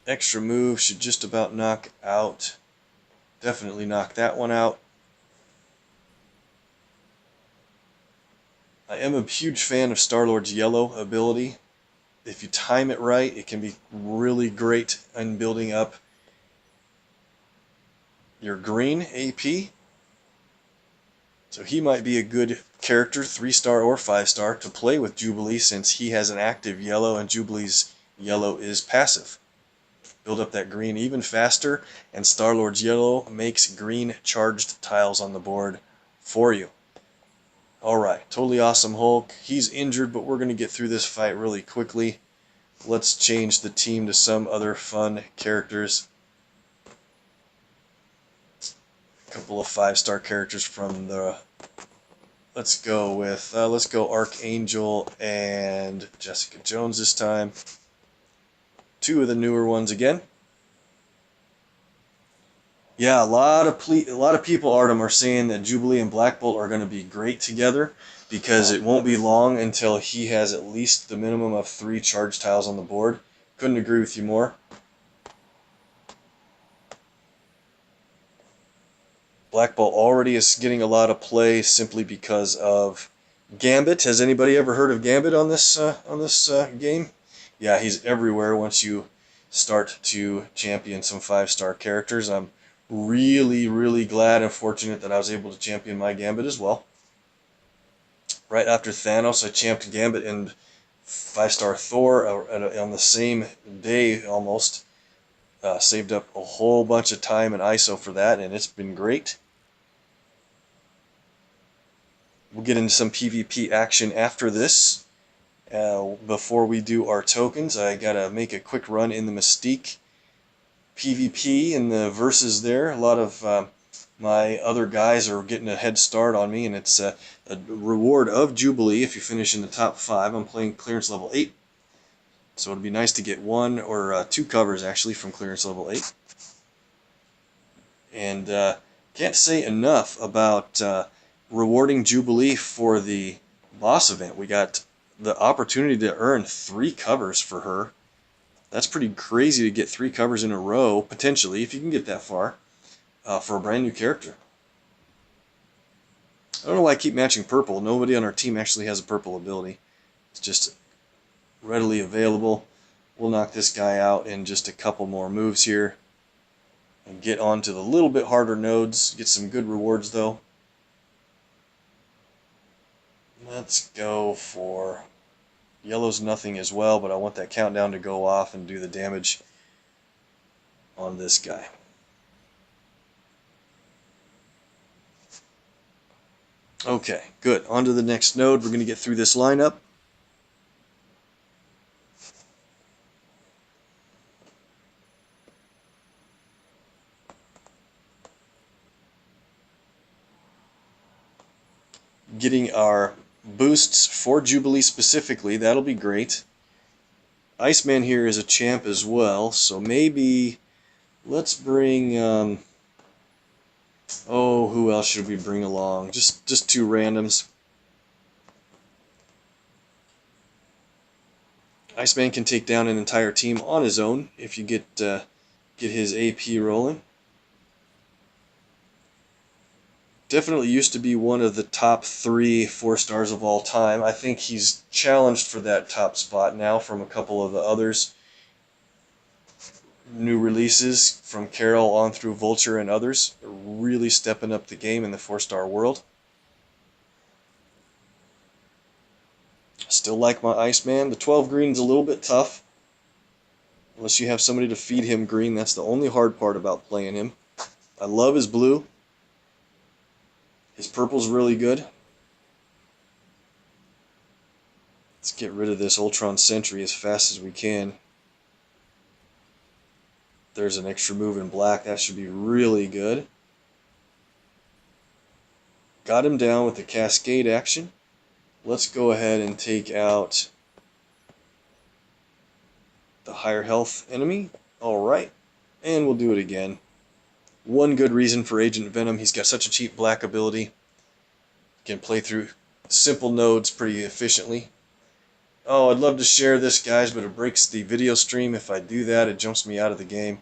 Extra move should just about knock out. Definitely knock that one out. I am a huge fan of Star-Lord's yellow ability. If you time it right, it can be really great in building up your green AP. So he might be a good character, 3-star or 5-star, to play with Jubilee since he has an active yellow and Jubilee's yellow is passive. Build up that green even faster, and Star-Lord's yellow makes green charged tiles on the board for you. Alright, totally awesome Hulk. He's injured, but we're going to get through this fight really quickly. Let's change the team to some other fun characters. A couple of 5-star characters from the... Let's go Archangel and Jessica Jones this time. 2 of the newer ones again. Yeah, a lot of people, Artem, are saying that Jubilee and Black Bolt are going to be great together because it won't be long until he has at least the minimum of 3 charge tiles on the board. Couldn't agree with you more. Black Bolt already is getting a lot of play simply because of Gambit. Has anybody ever heard of Gambit on this game? Yeah, he's everywhere once you start to champion some 5-star characters. I'm really, really glad and fortunate that I was able to champion my Gambit as well. Right after Thanos, I championed Gambit and 5-star Thor on the same day almost. Saved up a whole bunch of time and ISO for that, and it's been great. We'll get into some PvP action after this. Before we do our tokens, I gotta make a quick run in the Mystique PvP and the verses there. A lot of my other guys are getting a head start on me, and it's a reward of Jubilee if you finish in the top 5. I'm playing clearance level 8, so it'd be nice to get 1 or 2 covers actually from clearance level 8. And can't say enough about rewarding Jubilee for the boss event. We got the opportunity to earn 3 covers for her. That's pretty crazy to get 3 covers in a row, potentially, if you can get that far, for a brand new character. I don't know why I keep matching purple. Nobody on our team actually has a purple ability. It's just readily available. We'll knock this guy out in just a couple more moves here and get on to the little bit harder nodes. Get some good rewards, though. Let's go for yellow's nothing as well, but I want that countdown to go off and do the damage on this guy. Okay, good. On to the next node. We're going to get through this lineup. Getting our boosts for Jubilee specifically, that'll be great. Iceman here is a champ as well, so maybe let's bring oh, who else should we bring along? Just 2 randoms. Iceman can take down an entire team on his own if you get his AP rolling. Definitely used to be one of the top 3 4-stars of all time. I think he's challenged for that top spot now from a couple of the others. New releases from Carol on through Vulture and others are really stepping up the game in the 4-star world. Still like my Iceman. The 12 green's a little bit tough. Unless you have somebody to feed him green, that's the only hard part about playing him. I love his blue. His purple's really good. Let's get rid of this Ultron Sentry as fast as we can. There's an extra move in black. That should be really good. Got him down with the Cascade action. Let's go ahead and take out the higher health enemy. Alright. And we'll do it again. One good reason for Agent Venom, he's got such a cheap black ability. Can play through simple nodes pretty efficiently. Oh, I'd love to share this, guys, but it breaks the video stream. If I do that, it jumps me out of the game.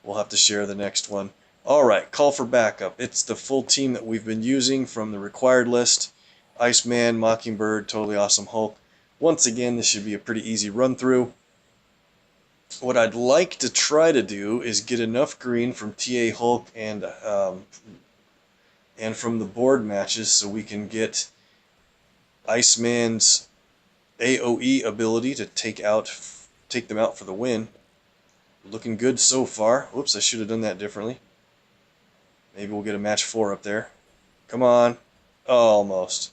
We'll have to share the next one. Alright, call for backup. It's the full team that we've been using from the required list. Iceman, Mockingbird, Totally Awesome Hulk. Once again, this should be a pretty easy run through. What I'd like to try to do is get enough green from TA Hulk and from the board matches so we can get Iceman's AoE ability to take them out for the win. Looking good so far. Whoops, I should have done that differently. Maybe we'll get a match 4 up there. Come on. Oh, almost.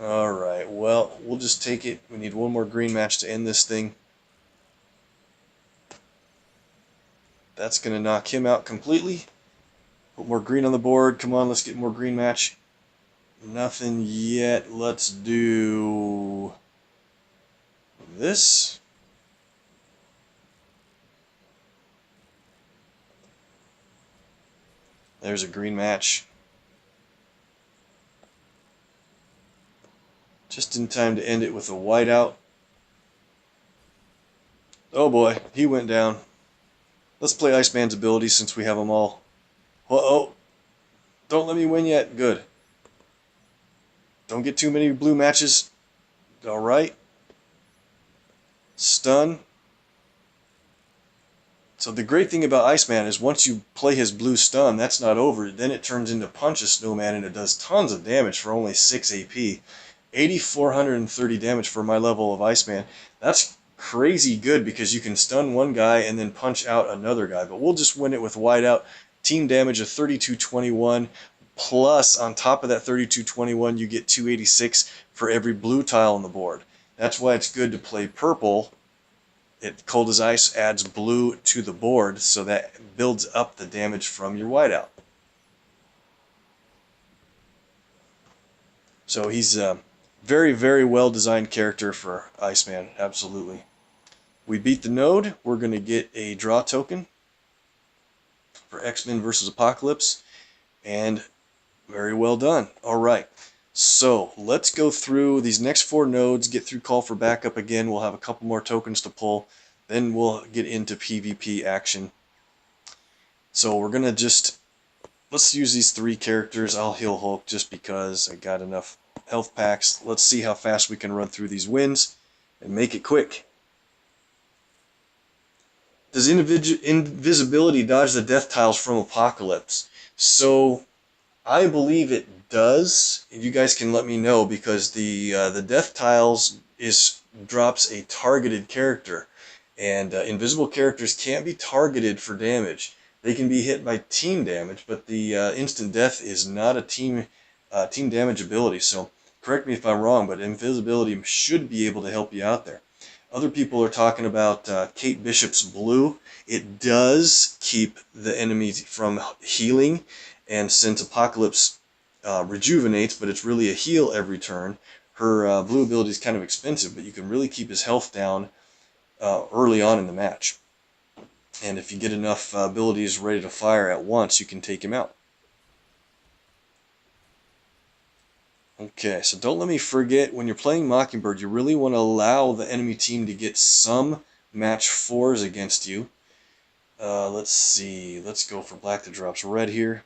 Alright, well, we'll just take it. We need one more green match to end this thing. That's going to knock him out completely. Put more green on the board. Come on, let's get more green match. Nothing yet. Let's do this. There's a green match. Just in time to end it with a whiteout. Oh boy, he went down. Let's play Iceman's abilities since we have them all. Uh-oh. Don't let me win yet. Good. Don't get too many blue matches. Alright. Stun. So the great thing about Iceman is once you play his blue stun, that's not over. Then it turns into Punch a Snowman, and it does tons of damage for only 6 AP. 8,430 damage for my level of Iceman. That's crazy good because you can stun one guy and then punch out another guy. But we'll just win it with Whiteout. Team damage of 3221. Plus, on top of that 3221, you get 286 for every blue tile on the board. That's why it's good to play purple. It Cold as Ice adds blue to the board, so that builds up the damage from your Whiteout. So he's a very, very well designed character for Iceman, absolutely. We beat the node. We're going to get a draw token for X-Men versus Apocalypse, and very well done. Alright, so let's go through these next 4 nodes, get through Call for Backup again. We'll have a couple more tokens to pull. Then we'll get into PvP action. So we're going to let's use these 3 characters. I'll heal Hulk just because I got enough health packs. Let's see how fast we can run through these wins and make it quick. Does invisibility dodge the death tiles from Apocalypse? So I believe it does. You guys can let me know, because the death tiles drops a targeted character. And invisible characters can't be targeted for damage. They can be hit by team damage, but the instant death is not a team damage ability. So correct me if I'm wrong, but invisibility should be able to help you out there. Other people are talking about Kate Bishop's blue. It does keep the enemy from healing, and since Apocalypse rejuvenates, but it's really a heal every turn, her blue ability is kind of expensive, but you can really keep his health down early on in the match. And if you get enough abilities ready to fire at once, you can take him out. Okay, so don't let me forget, when you're playing Mockingbird, you really want to allow the enemy team to get some match 4s against you. Let's see, let's go for black that drops red here.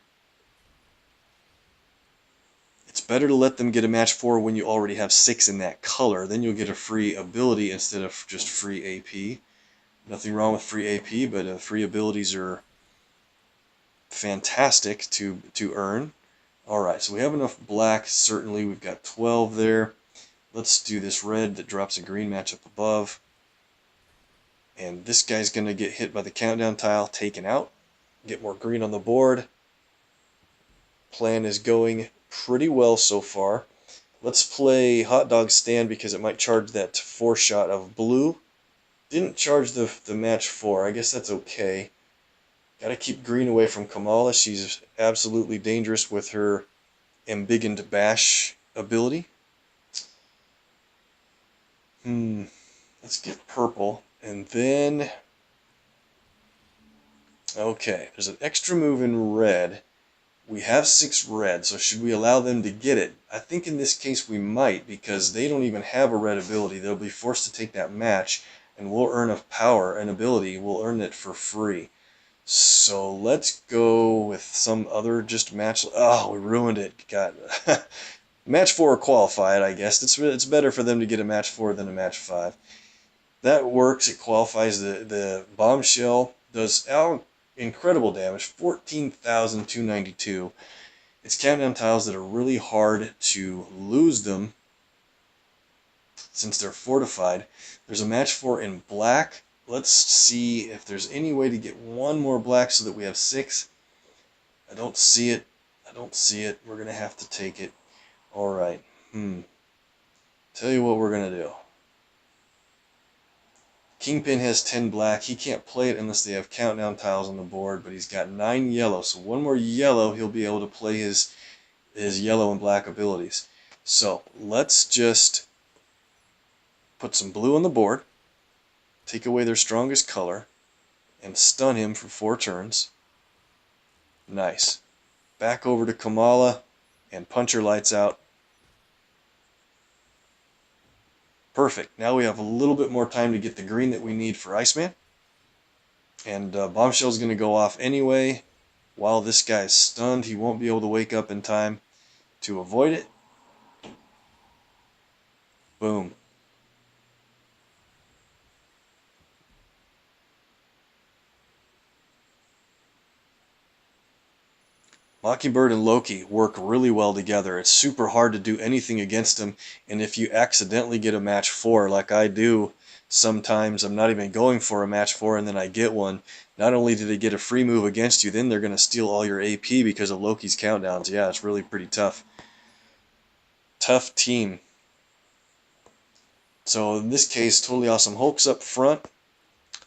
It's better to let them get a match 4 when you already have 6 in that color. Then you'll get a free ability instead of just free AP. Nothing wrong with free AP, but free abilities are fantastic to earn. Alright, so we have enough black, certainly. We've got 12 there. Let's do this red that drops a green match up above. And this guy's going to get hit by the countdown tile, taken out. Get more green on the board. Plan is going pretty well so far. Let's play Hot Dog Stand because it might charge that 4 shot of blue. Didn't charge the match 4. I guess that's okay. Gotta keep green away from Kamala. She's absolutely dangerous with her Embiggened Bash ability. Let's get purple. And then... okay, there's an extra move in red. We have 6 red, so should we allow them to get it? I think in this case we might, because they don't even have a red ability. They'll be forced to take that match, and we'll earn a power, an ability. We'll earn it for free. So let's go with some other just match. Oh, we ruined it. God. Match 4 qualified, I guess. It's better for them to get a match 4 than a match 5. That works. It qualifies. The bombshell does incredible damage, 14,292. It's countdown tiles that are really hard to lose them since they're fortified. There's a match 4 in black. Let's see if there's any way to get 1 more black so that we have 6. I don't see it. I don't see it. We're going to have to take it. Alright. Tell you what we're going to do. Kingpin has 10 black. He can't play it unless they have countdown tiles on the board, but he's got 9 yellow. So 1 more yellow, he'll be able to play his yellow and black abilities. So let's just put some blue on the board, take away their strongest color, and stun him for 4 turns. Nice. Back over to Kamala and punch her lights out. Perfect. Now we have a little bit more time to get the green that we need for Iceman. And Bombshell's going to go off anyway. While this guy's stunned, he won't be able to wake up in time to avoid it. Boom. Mockingbird and Loki work really well together. It's super hard to do anything against them, and if you accidentally get a match 4, like I do sometimes, I'm not even going for a match 4 and then I get one, not only do they get a free move against you, then they're going to steal all your AP because of Loki's countdowns. Yeah, it's really pretty tough. Tough team. So in this case, totally awesome. Hulk's up front.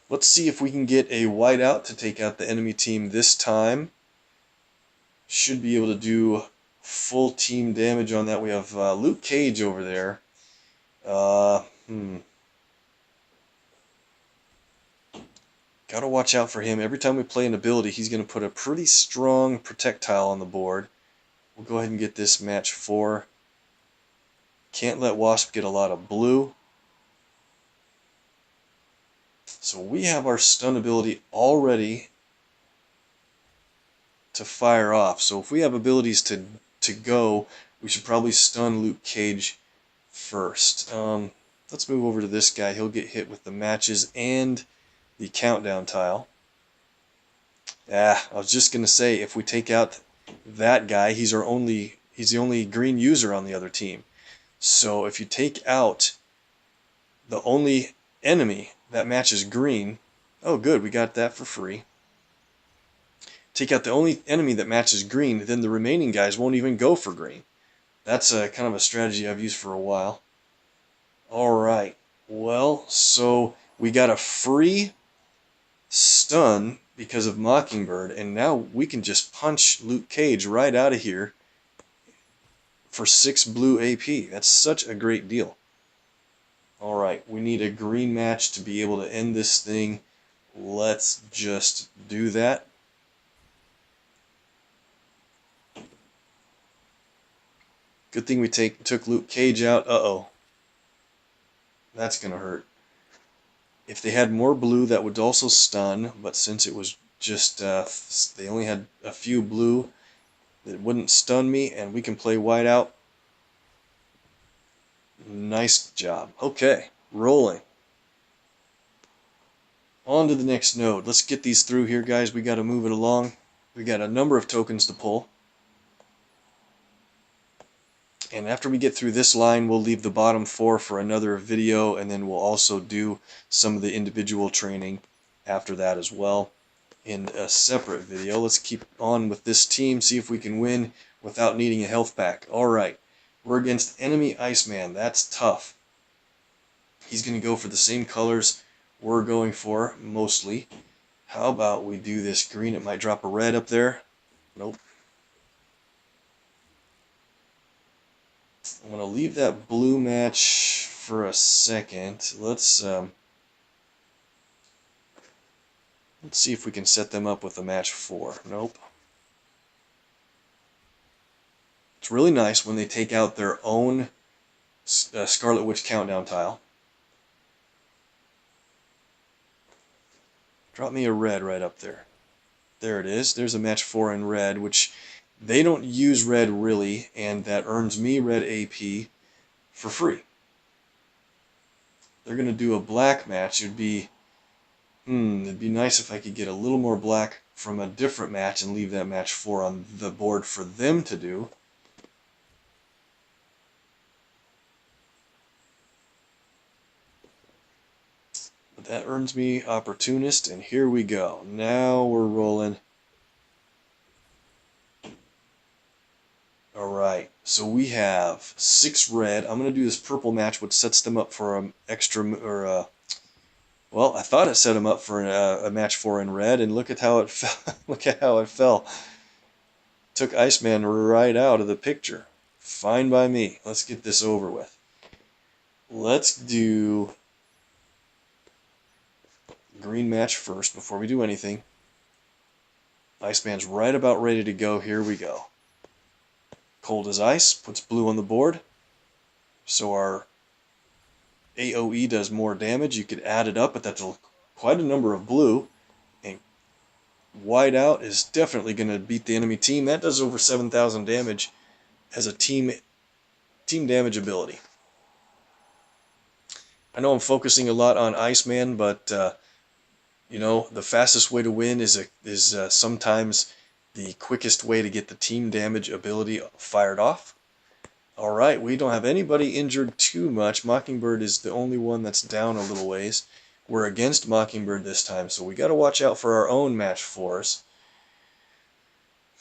Let's see if we can get a whiteout to take out the enemy team this time. Should be able to do full team damage on that. We have Luke Cage over there. Gotta watch out for him. Every time we play an ability, he's going to put a pretty strong projectile on the board. We'll go ahead and get this match 4. Can't let Wasp get a lot of blue. So we have our stun ability already to fire off. So if we have abilities to go, we should probably stun Luke Cage first. Let's move over to this guy. He'll get hit with the matches and the countdown tile. I was just gonna say, if we take out that guy, he's the only green user on the other team. So if you take out the only enemy that matches green, oh good, we got that for free. Take out the only enemy that matches green, then the remaining guys won't even go for green. That's kind of a strategy I've used for a while. Alright, well, so we got a free stun because of Mockingbird, and now we can just punch Luke Cage right out of here for 6 blue AP. That's such a great deal. Alright, we need a green match to be able to end this thing. Let's just do that. Good thing we took Luke Cage out. Uh-oh. That's going to hurt. If they had more blue, that would also stun, but since it was just, they only had a few blue, it wouldn't stun me, and we can play white out. Nice job. Okay, rolling. On to the next node. Let's get these through here, guys. We got to move it along. We got a number of tokens to pull. And after we get through this line, we'll leave the bottom 4 for another video, and then we'll also do some of the individual training after that as well in a separate video. Let's keep on with this team, see if we can win without needing a health pack. Alright, we're against enemy Iceman. That's tough. He's going to go for the same colors we're going for, mostly. How about we do this green? It might drop a red up there. Nope. I'm going to leave that blue match for a second. Let's see if we can set them up with a match 4. Nope. It's really nice when they take out their own Scarlet Witch countdown tile. Drop me a red right up there. There it is. There's a match 4 in red, which they don't use red really, and that earns me red AP for free. They're going to do a black match. It'd be nice if I could get a little more black from a different match and leave that match 4 on the board for them to do. But that earns me Opportunist, and here we go. Now we're rolling. Alright, so we have 6 red. I'm going to do this purple match, which sets them up for an extra, well, I thought it set them up for a match 4 in red, and look at how it fell. Look at how it fell. Took Iceman right out of the picture. Fine by me. Let's get this over with. Let's do green match first before we do anything. Iceman's right about ready to go. Here we go. Cold as Ice puts blue on the board, so our AoE does more damage. You could add it up, but that's quite a number of blue. And white out is definitely going to beat the enemy team. That does over 7,000 damage as a team damage ability. I know I'm focusing a lot on Iceman, but you know, the fastest way to win is sometimes the quickest way to get the team damage ability fired off. All right, we don't have anybody injured too much. Mockingbird is the only one that's down a little ways. We're against Mockingbird this time, so we got to watch out for our own match force.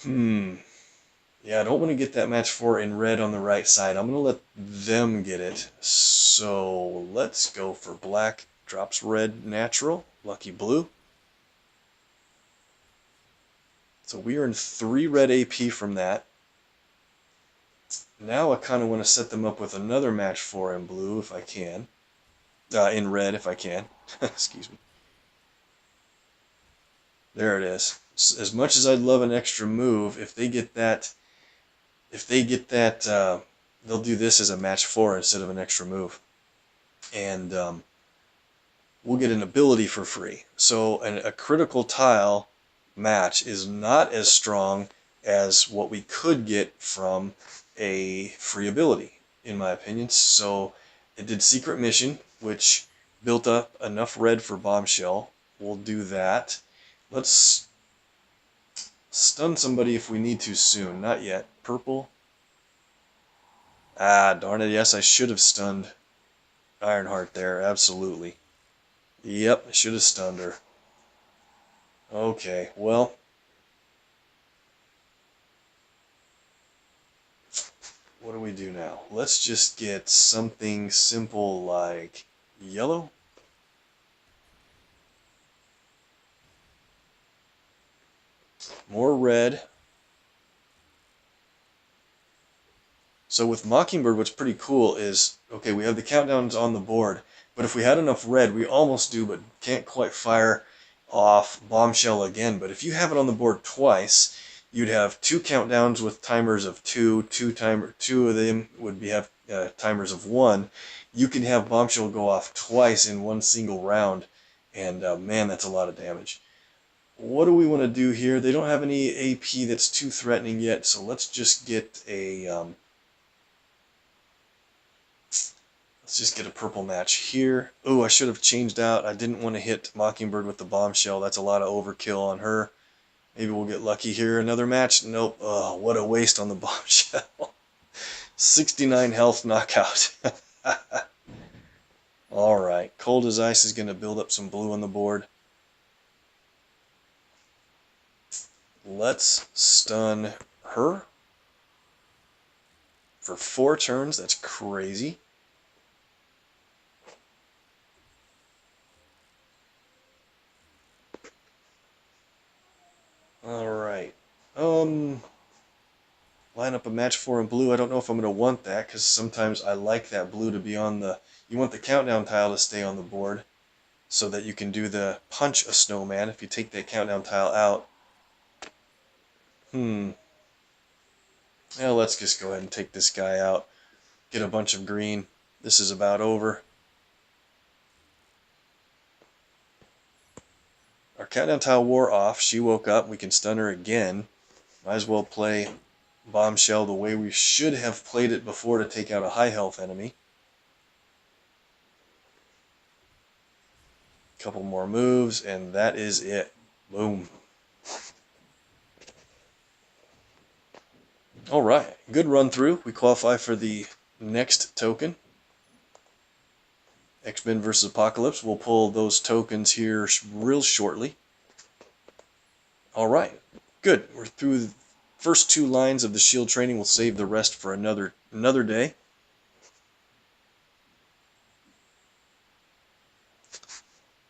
Yeah, I don't want to get that match 4 in red on the right side. I'm going to let them get it. So let's go for black. Drops red natural. Lucky blue. So we earned 3 red AP from that. Now I kind of want to set them up with another match 4 in blue if I can. In red if I can. Excuse me. There it is. As much as I'd love an extra move, if they get that, they'll do this as a match 4 instead of an extra move. And we'll get an ability for free. So a critical tile match is not as strong as what we could get from a free ability, in my opinion. So it did Secret Mission, which built up enough red for Bombshell. We'll do that. Let's stun somebody if we need to soon. Not yet. Purple. Ah, darn it. Yes, I should have stunned Ironheart there. Absolutely. Yep, I should have stunned her. Okay, well. What do we do now? Let's just get something simple like yellow. More red. So with Mockingbird, what's pretty cool is, okay, we have the countdowns on the board, but if we had enough red, we almost do, but can't quite fire off Bombshell again. But if you have it on the board twice, you'd have 2 countdowns with timers of 2, 2 of them would have timers of 1. You can have Bombshell go off twice in one single round, and man, that's a lot of damage. What do we want to do here? They don't have any AP that's too threatening yet, so let's just get a let's just get a purple match here. Oh, I should have changed out. I didn't want to hit Mockingbird with the Bombshell. That's a lot of overkill on her. Maybe we'll get lucky here. Another match? Nope. Oh, what a waste on the Bombshell. 69 health knockout. Alright, Cold as Ice is going to build up some blue on the board. Let's stun her for 4 turns. That's crazy. Alright. Line up a match 4 in blue. I don't know if I'm going to want that, because sometimes I like that blue to be on the... You want the countdown tile to stay on the board, so that you can do the punch a snowman if you take that countdown tile out. Well, let's just go ahead and take this guy out. Get a bunch of green. This is about over. Our countdown tile wore off. She woke up. We can stun her again. Might as well play Bombshell the way we should have played it before to take out a high health enemy. Couple more moves, and that is it. Boom. Alright, good run through. We qualify for the next token. X-Men vs. Apocalypse. We'll pull those tokens here real shortly. Alright, good. We're through the first 2 lines of the shield training. We'll save the rest for another day.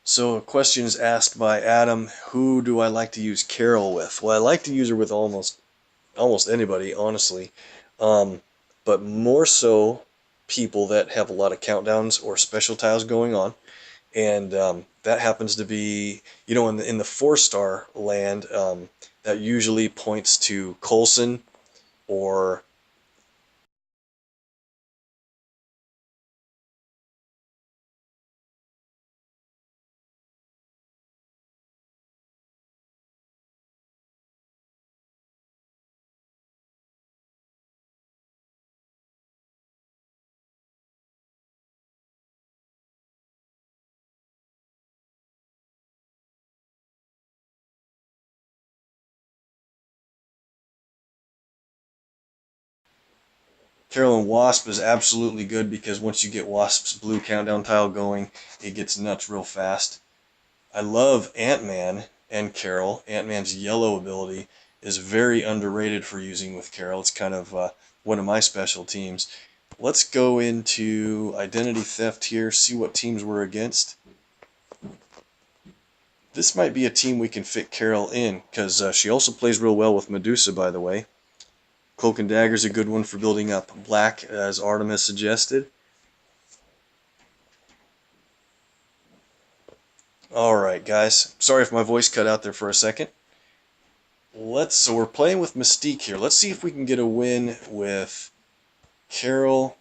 So a question is asked by Adam, who do I like to use Carol with? Well, I like to use her with almost anybody, honestly. But more so people that have a lot of countdowns or special tiles going on. And that happens to be, you know, in the 4-star land, that usually points to Coulson or Carol and Wasp is absolutely good because once you get Wasp's blue countdown tile going, it gets nuts real fast. I love Ant-Man and Carol. Ant-Man's yellow ability is very underrated for using with Carol. It's kind of one of my special teams. Let's go into identity theft here, see what teams we're against. This might be a team we can fit Carol in, because she also plays real well with Medusa, by the way. Cloak and Dagger's a good one for building up black, as Artemis suggested. Alright, guys. Sorry if my voice cut out there for a second. So we're playing with Mystique here. Let's see if we can get a win with Carol.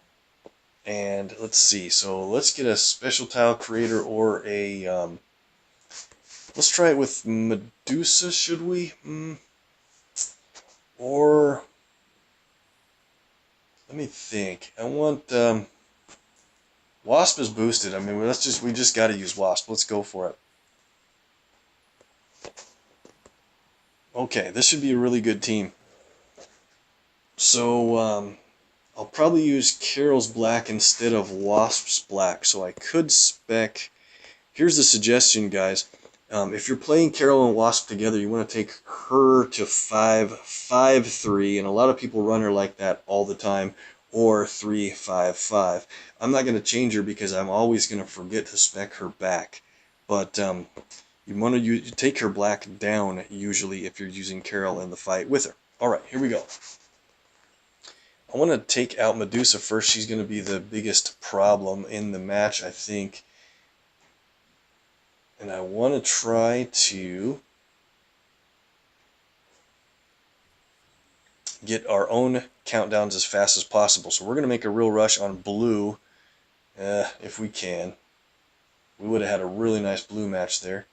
And let's see. So let's get a special tile creator or a... let's try it with Medusa, should we? Or... let me think. I want... Wasp is boosted. I mean, we just got to use Wasp. Let's go for it. Okay, this should be a really good team. So, I'll probably use Carol's black instead of Wasp's black. So I could spec... Here's the suggestion, guys. If you're playing Carol and Wasp together, you want to take her to 5-5-3, and a lot of people run her like that all the time, or 3-5-5. I'm not going to change her because I'm always going to forget to spec her back. But you want to take her black down, usually, if you're using Carol in the fight with her. Alright, here we go. I want to take out Medusa first. She's going to be the biggest problem in the match, I think. And I want to try to get our own countdowns as fast as possible. So we're going to make a real rush on blue, if we can. We would have had a really nice blue match there.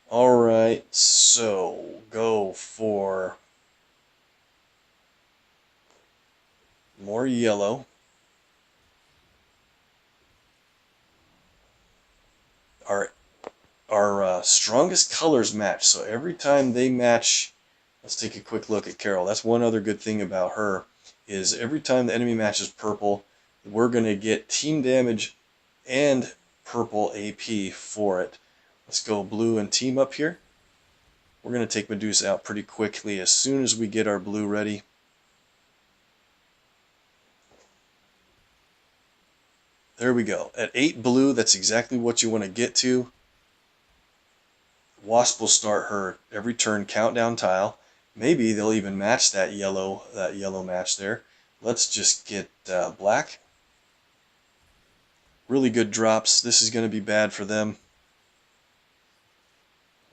Alright, so go for more yellow. Our strongest colors match, so every time they match, let's take a quick look at Carol. That's one other good thing about her, is every time the enemy matches purple, we're going to get team damage and purple AP for it. Let's go blue and team up here. We're going to take Medusa out pretty quickly as soon as we get our blue ready. There we go. At 8 blue, that's exactly what you want to get to. Wasp will start her every turn countdown tile. Maybe they'll even match that yellow match there. Let's just get black. Really good drops. This is going to be bad for them.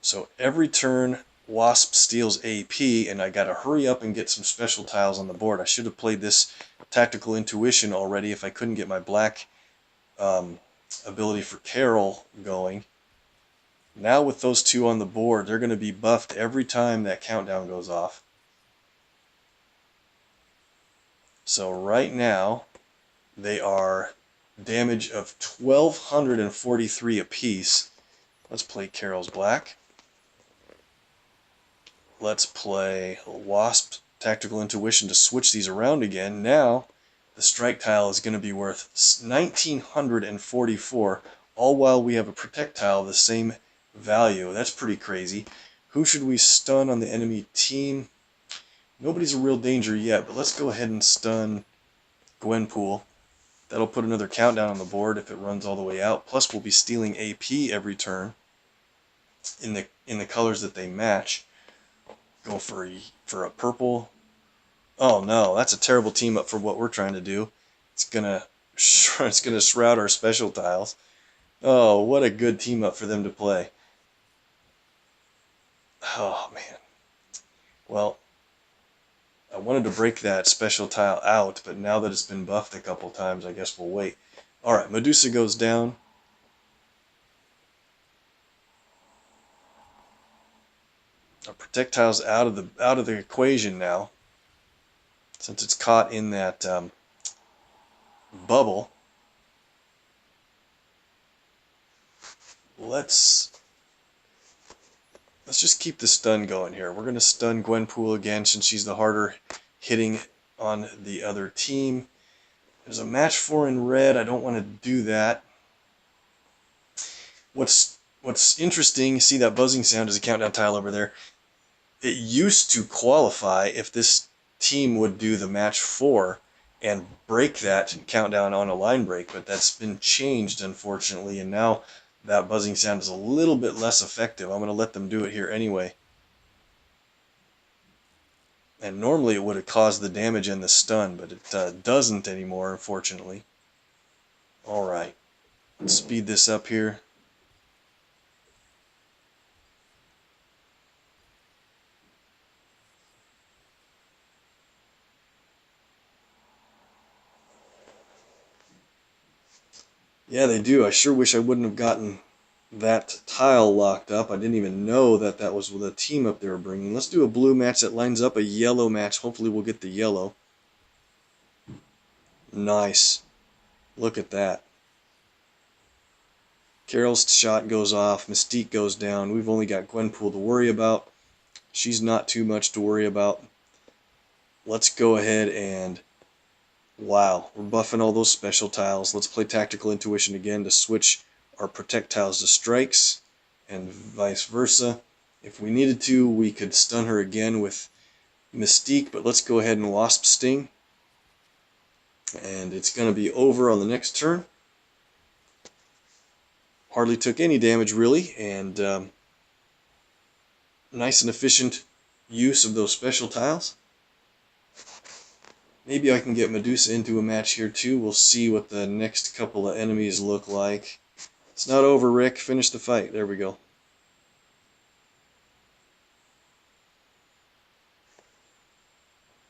So every turn Wasp steals AP, and I got to hurry up and get some special tiles on the board. I should have played this Tactical Intuition already if I couldn't get my black ability for Carol going. Now with those two on the board, they're going to be buffed every time that countdown goes off. So right now, they are damage of 1,243 apiece. Let's play Carol's black. Let's play Wasp Tactical Intuition to switch these around again. Now, the strike tile is going to be worth 1,944, all while we have a protect tile of the same value. That's pretty crazy. Who should we stun on the enemy team? Nobody's a real danger yet, but let's go ahead and stun Gwenpool. That'll put another countdown on the board if it runs all the way out. Plus, we'll be stealing AP every turn in the colors that they match. Go for a purple. Oh no, that's a terrible team up for what we're trying to do. It's gonna shroud our special tiles. Oh, what a good team up for them to play. Oh man. Well, I wanted to break that special tile out, but now that it's been buffed a couple times, I guess we'll wait. Alright, Medusa goes down. Our projectile's out of the equation now, since it's caught in that bubble. Let's just keep the stun going here. We're going to stun Gwenpool again since she's the harder hitting on the other team. There's a match 4 in red. I don't want to do that. What's interesting, you see that buzzing sound is a countdown tile over there. It used to qualify if this team would do the match 4 and break that countdown on a line break, but that's been changed, unfortunately, and now that buzzing sound is a little bit less effective. I'm going to let them do it here anyway. And normally it would have caused the damage and the stun, but it doesn't anymore, unfortunately. Alright, let's speed this up here. Yeah, they do. I sure wish I wouldn't have gotten that tile locked up. I didn't even know that that was the team up they were bringing. Let's do a blue match that lines up a yellow match. Hopefully we'll get the yellow. Nice. Look at that. Carol's shot goes off. Mystique goes down. We've only got Gwenpool to worry about. She's not too much to worry about. Let's go ahead and... Wow, we're buffing all those special tiles. Let's play Tactical Intuition again to switch our Protect tiles to strikes, and vice versa. If we needed to, we could stun her again with Mystique, but let's go ahead and Wasp Sting. And it's going to be over on the next turn. Hardly took any damage, really, and nice and efficient use of those special tiles. Maybe I can get Medusa into a match here too. We'll see what the next couple of enemies look like. It's not over, Rick. Finish the fight. There we go.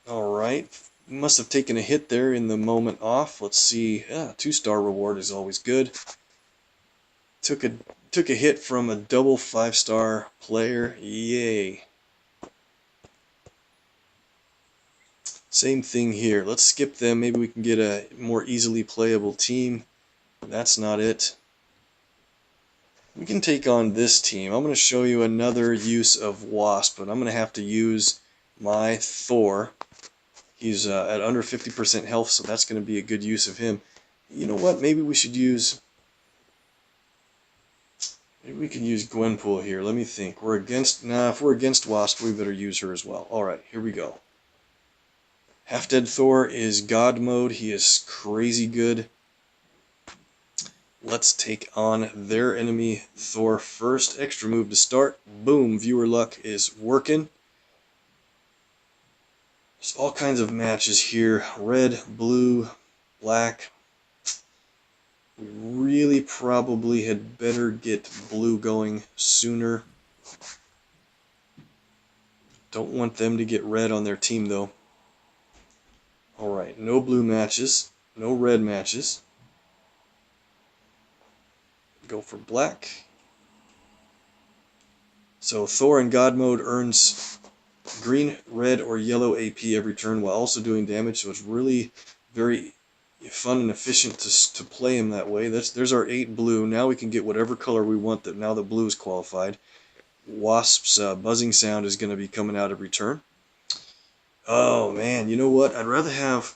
Alright. Must have taken a hit there in the moment off. Let's see. 2-star reward is always good. Took a hit from a double 5-star player. Yay. Same thing here. Let's skip them. Maybe we can get a more easily playable team. That's not it. We can take on this team. I'm going to show you another use of Wasp, but I'm going to have to use my Thor. He's at under 50% health, so that's going to be a good use of him. You know what? Maybe we should use... Maybe we can use Gwenpool here. Let me think. We're against... Nah, if we're against Wasp, we better use her as well. Alright, here we go. Half-Dead Thor is God mode. He is crazy good. Let's take on their enemy Thor first. Extra move to start. Boom, viewer luck is working. There's all kinds of matches here. Red, blue, black. We really probably had better get blue going sooner. Don't want them to get red on their team though. Alright, no blue matches, no red matches. Go for black. So Thor in God mode earns green, red, or yellow AP every turn while also doing damage, so it's really very fun and efficient to play him that way. There's our 8 blue. Now we can get whatever color we want that now that blue is qualified. Wasp's buzzing sound is going to be coming out every turn. Oh man, you know what? I'd rather have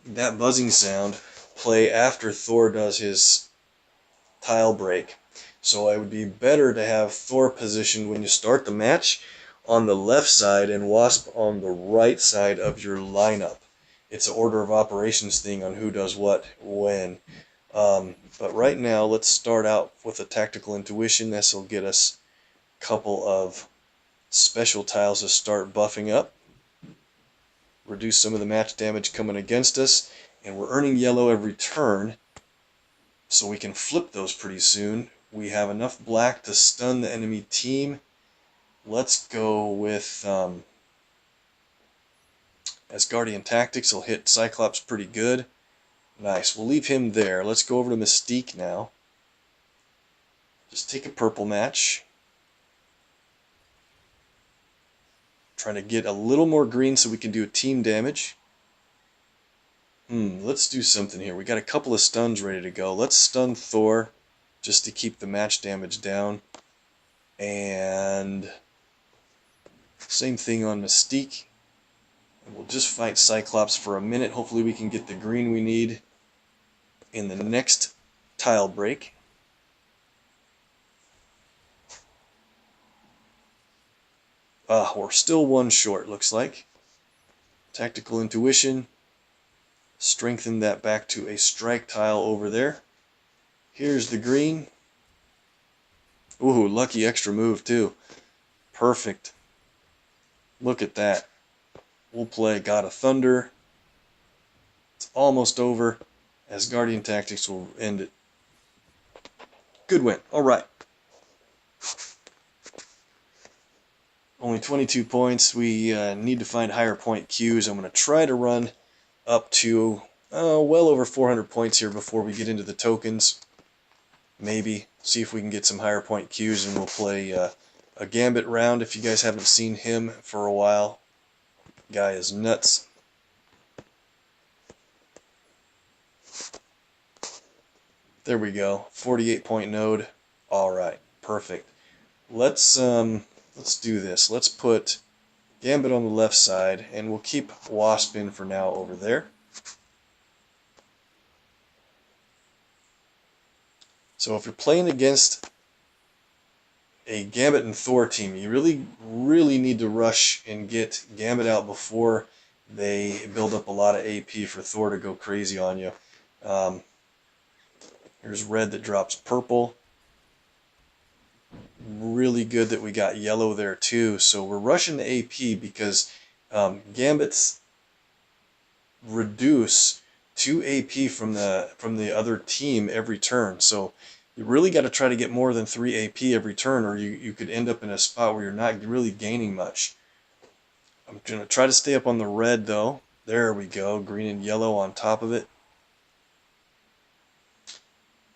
that buzzing sound play after Thor does his tile break. So it would be better to have Thor positioned when you start the match on the left side and Wasp on the right side of your lineup. It's an order of operations thing on who does what when. But right now, let's start out with a Tactical Intuition. This will get us a couple of special tiles to start buffing up. Reduce some of the match damage coming against us, and we're earning yellow every turn, so we can flip those pretty soon. We have enough black to stun the enemy team. Let's go with Asgardian Tactics. Will hit Cyclops pretty good. Nice, we'll leave him there. Let's go over to Mystique now. Just take a purple match. Trying to get a little more green so we can do a team damage. Let's do something here. We got a couple of stuns ready to go. Let's stun Thor just to keep the match damage down. And same thing on Mystique. And we'll just fight Cyclops for a minute. Hopefully we can get the green we need in the next tile break. We're still one short, looks like. Tactical Intuition. Strengthen that back to a strike tile over there. Here's the green. Ooh, lucky extra move too. Perfect. Look at that. We'll play God of Thunder. It's almost over. Asgardian Tactics will end it. Good win. Alright. Only 22 points. We need to find higher point queues. I'm going to try to run up to well over 400 points here before we get into the tokens. Maybe. See if we can get some higher point queues, and we'll play a Gambit round. If you guys haven't seen him for a while, guy is nuts. There we go. 48 point node. Alright, perfect. Let's do this. Let's put Gambit on the left side, and we'll keep Wasp in for now over there. So if you're playing against a Gambit and Thor team, you really need to rush and get Gambit out before they build up a lot of AP for Thor to go crazy on you. Here's red that drops purple. Really good that we got yellow there too. So we're rushing the AP because Gambits reduce 2 AP from the other team every turn. So you really got to try to get more than 3 AP every turn, or you could end up in a spot where you're not really gaining much. I'm going to try to stay up on the red though. There we go. Green and yellow on top of it.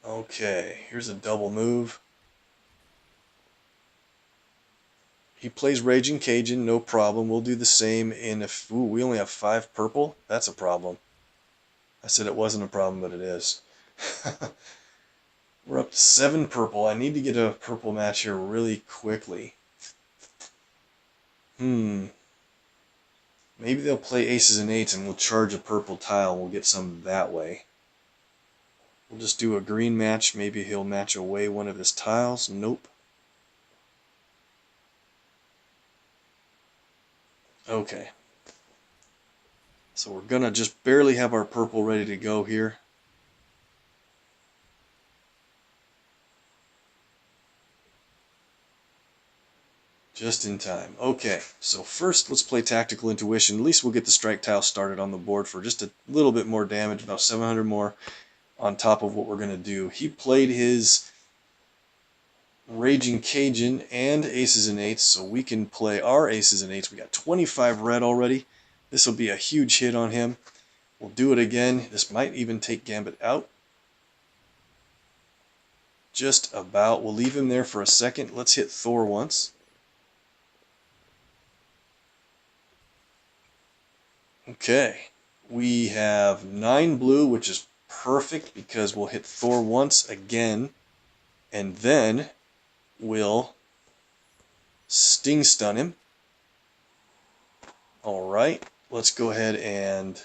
Okay, here's a double move. He plays Raging Cajun, no problem. We'll do the same in if we only have 5 purple. That's a problem. I said it wasn't a problem, but it is. We're up to 7 purple. I need to get a purple match here really quickly. Maybe they'll play aces and eights and we'll charge a purple tile and we'll get some that way. We'll just do a green match. Maybe he'll match away one of his tiles. Nope. Okay. So we're gonna just barely have our purple ready to go here. Just in time. Okay, so first let's play Tactical Intuition. At least we'll get the strike tile started on the board for just a little bit more damage, about 700 more on top of what we're going to do. He played his Raging Cajun and aces and eights, so we can play our aces and eights. We got 25 red already. This will be a huge hit on him. We'll do it again. This might even take Gambit out. Just about. We'll leave him there for a second. Let's hit Thor once. Okay, we have 9 blue, which is perfect because we'll hit Thor once again, and then we'll Sting Stun him. Alright, let's go ahead and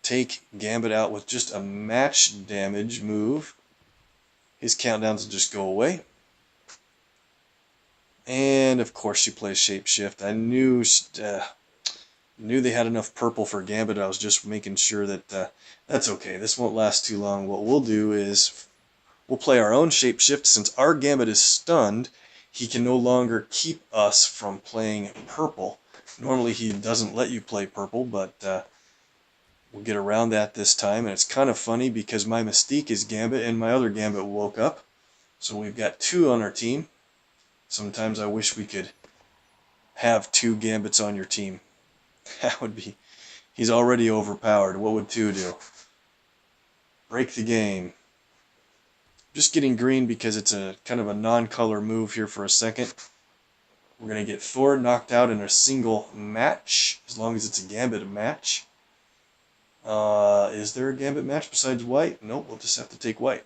take Gambit out with just a match damage move. His countdowns will just go away. And of course she plays Shapeshift. I knew they had enough purple for Gambit. I was just making sure that that's okay. This won't last too long. What we'll do is we'll play our own Shapeshift. Since our Gambit is stunned, he can no longer keep us from playing purple. Normally he doesn't let you play purple, but we'll get around that this time. And it's kind of funny because my Mystique is Gambit and my other Gambit woke up. So we've got 2 on our team. Sometimes I wish we could have 2 Gambits on your team. That would be... He's already overpowered. What would 2 do? Break the game. Just getting green because it's a kind of a non-color move here for a second. We're going to get Thor knocked out in a single match, as long as it's a Gambit match. Is there a Gambit match besides white? Nope, we'll just have to take white.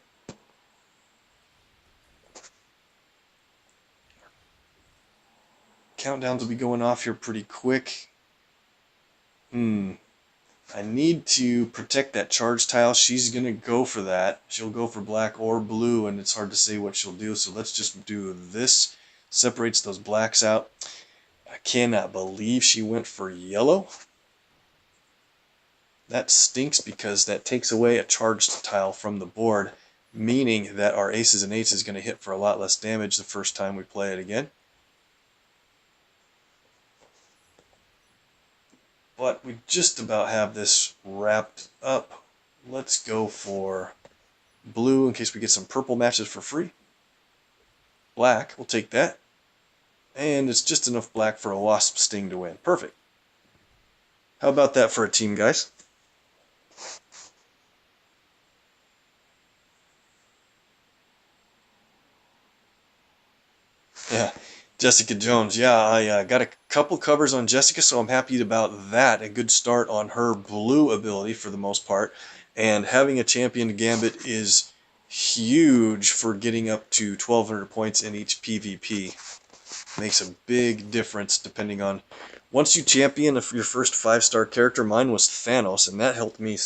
Countdowns will be going off here pretty quick. I need to protect that charge tile. She's going to go for that. She'll go for black or blue, and it's hard to say what she'll do. So let's just do this. Separates those blacks out. I cannot believe she went for yellow. That stinks because that takes away a charged tile from the board, meaning that our aces and eights is going to hit for a lot less damage the first time we play it again. But we just about have this wrapped up. Let's go for blue in case we get some purple matches for free. Black, we'll take that. And it's just enough black for a wasp sting to win. Perfect. How about that for a team, guys? Yeah, Jessica Jones. Yeah, I got a couple covers on Jessica, so I'm happy about that. A good start on her blue ability for the most part. And having a champion Gambit is huge for getting up to 1,200 points in each PvP. Makes a big difference depending on... Once you champion your first 5-star character, mine was Thanos, and that helped me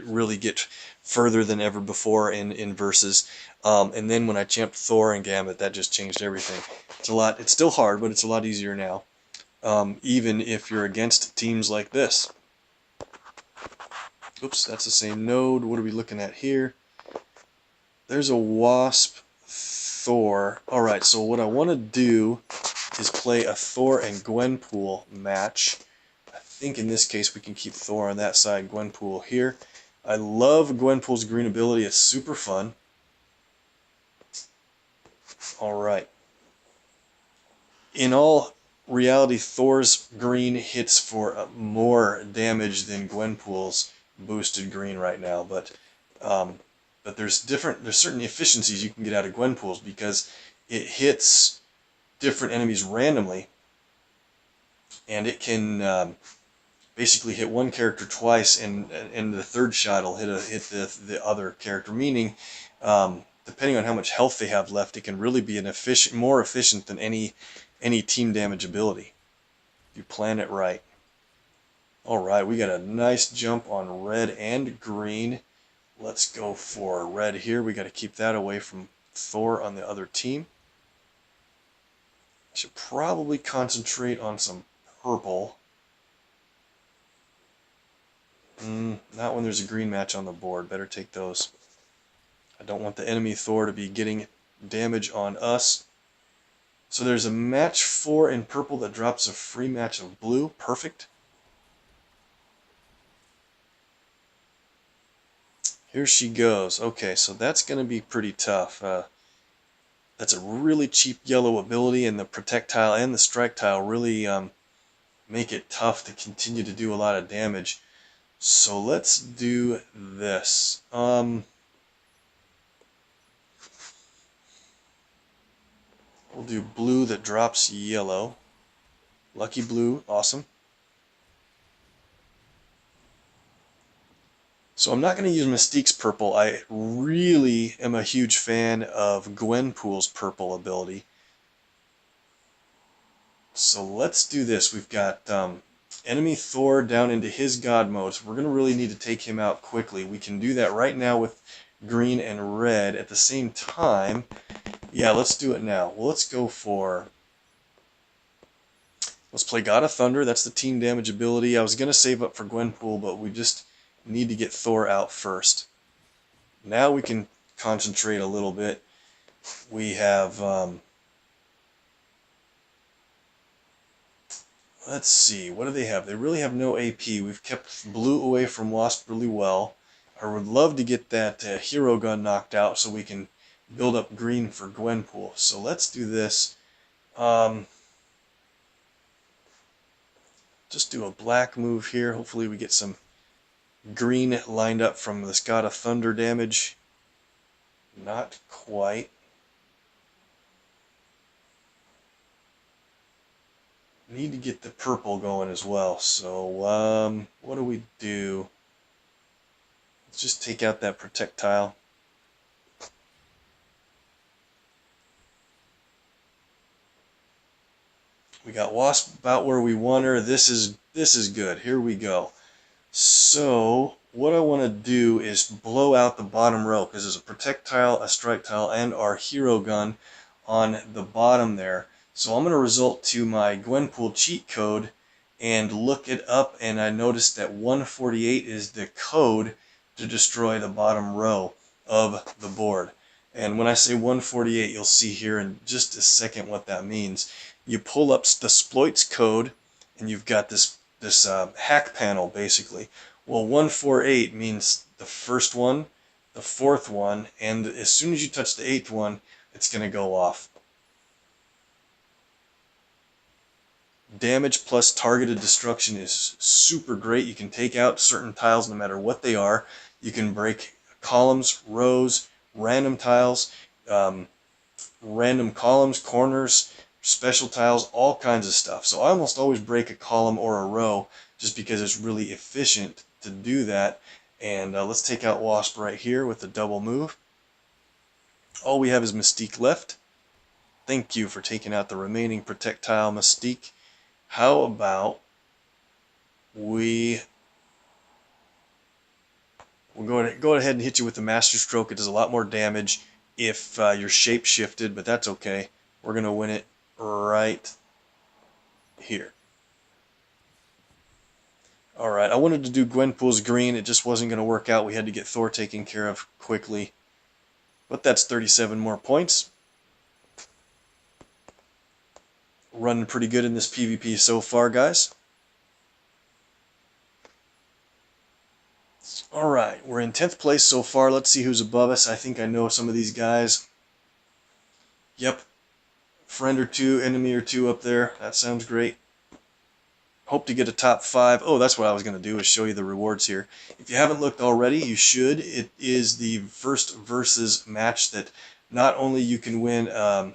really get further than ever before in versus. And then when I champed Thor and Gambit, that just changed everything. It's still hard, but it's a lot easier now. Even if you're against teams like this. Oops, that's the same node. What are we looking at here? There's a Wasp Thor. Alright, so what I want to do is play a Thor and Gwenpool match. I think in this case we can keep Thor on that side, Gwenpool here. I love Gwenpool's green ability. It's super fun. Alright. In all reality, Thor's green hits for more damage than Gwenpool's boosted green right now, but there's certain efficiencies you can get out of Gwenpool's because it hits different enemies randomly, and it can basically hit one character twice, and the third shot will hit the other character. Meaning, depending on how much health they have left, it can really be more efficient than any team damage ability if you plan it right. All right, we got a nice jump on red and green. Let's go for red here. We got to keep that away from Thor on the other team. I should probably concentrate on some purple. Not when there's a green match on the board. Better take those. I don't want the enemy Thor to be getting damage on us. So there's a match 4 in purple that drops a free match of blue. Perfect. Here she goes. Okay, so that's going to be pretty tough. That's a really cheap yellow ability, and the protect tile and the strike tile really make it tough to continue to do a lot of damage. So let's do this. We'll do blue that drops yellow. Lucky blue, awesome. So I'm not going to use Mystique's purple. I really am a huge fan of Gwenpool's purple ability. So let's do this. We've got enemy Thor down into his god mode. So we're going to really need to take him out quickly. We can do that right now with green and red at the same time. Yeah, let's do it now. Well, let's go for... Let's play God of Thunder. That's the team damage ability. I was going to save up for Gwenpool, but we just need to get Thor out first. Now we can concentrate a little bit. We have... let's see, what do they have? They really have no AP. We've kept blue away from Wasp really well. I would love to get that hero gun knocked out so we can build up green for Gwenpool. So let's do this. Just do a black move here. Hopefully we get some green lined up from this God of Thunder damage. Not quite. Need to get the purple going as well. So what do we do? Let's just take out that protect tile. We got Wasp about where we want her. This is good. Here we go. So what I want to do is blow out the bottom row because there's a protect tile, a strike tile, and our hero gun on the bottom there. So I'm going to resort to my Gwenpool cheat code and look it up, and I noticed that 148 is the code to destroy the bottom row of the board. And when I say 148, you'll see here in just a second what that means. You pull up the exploits code, and you've got this hack panel basically. Well, 148 means the first one, the fourth one, and as soon as you touch the eighth one, it's going to go off. Damage plus targeted destruction is super great. You can take out certain tiles no matter what they are. You can break columns, rows, random tiles, random columns, corners, special tiles, all kinds of stuff. So I almost always break a column or a row just because it's really efficient to do that. And let's take out Wasp right here with the double move. All we have is Mystique left. Thank you for taking out the remaining protect tile, Mystique. How about we'll go ahead and hit you with the Master Stroke. It does a lot more damage if you're shape shifted, but that's okay. We're going to win it right here. Alright, I wanted to do Gwenpool's green. It just wasn't going to work out. We had to get Thor taken care of quickly. But that's 37 more points. Running pretty good in this PvP so far, guys. Alright, we're in 10th place so far. Let's see who's above us. I think I know some of these guys. Yep. Friend or two, enemy or two up there. That sounds great. Hope to get a top 5. Oh, that's what I was going to do, is show you the rewards here. If you haven't looked already, you should. It is the first versus match that not only you can win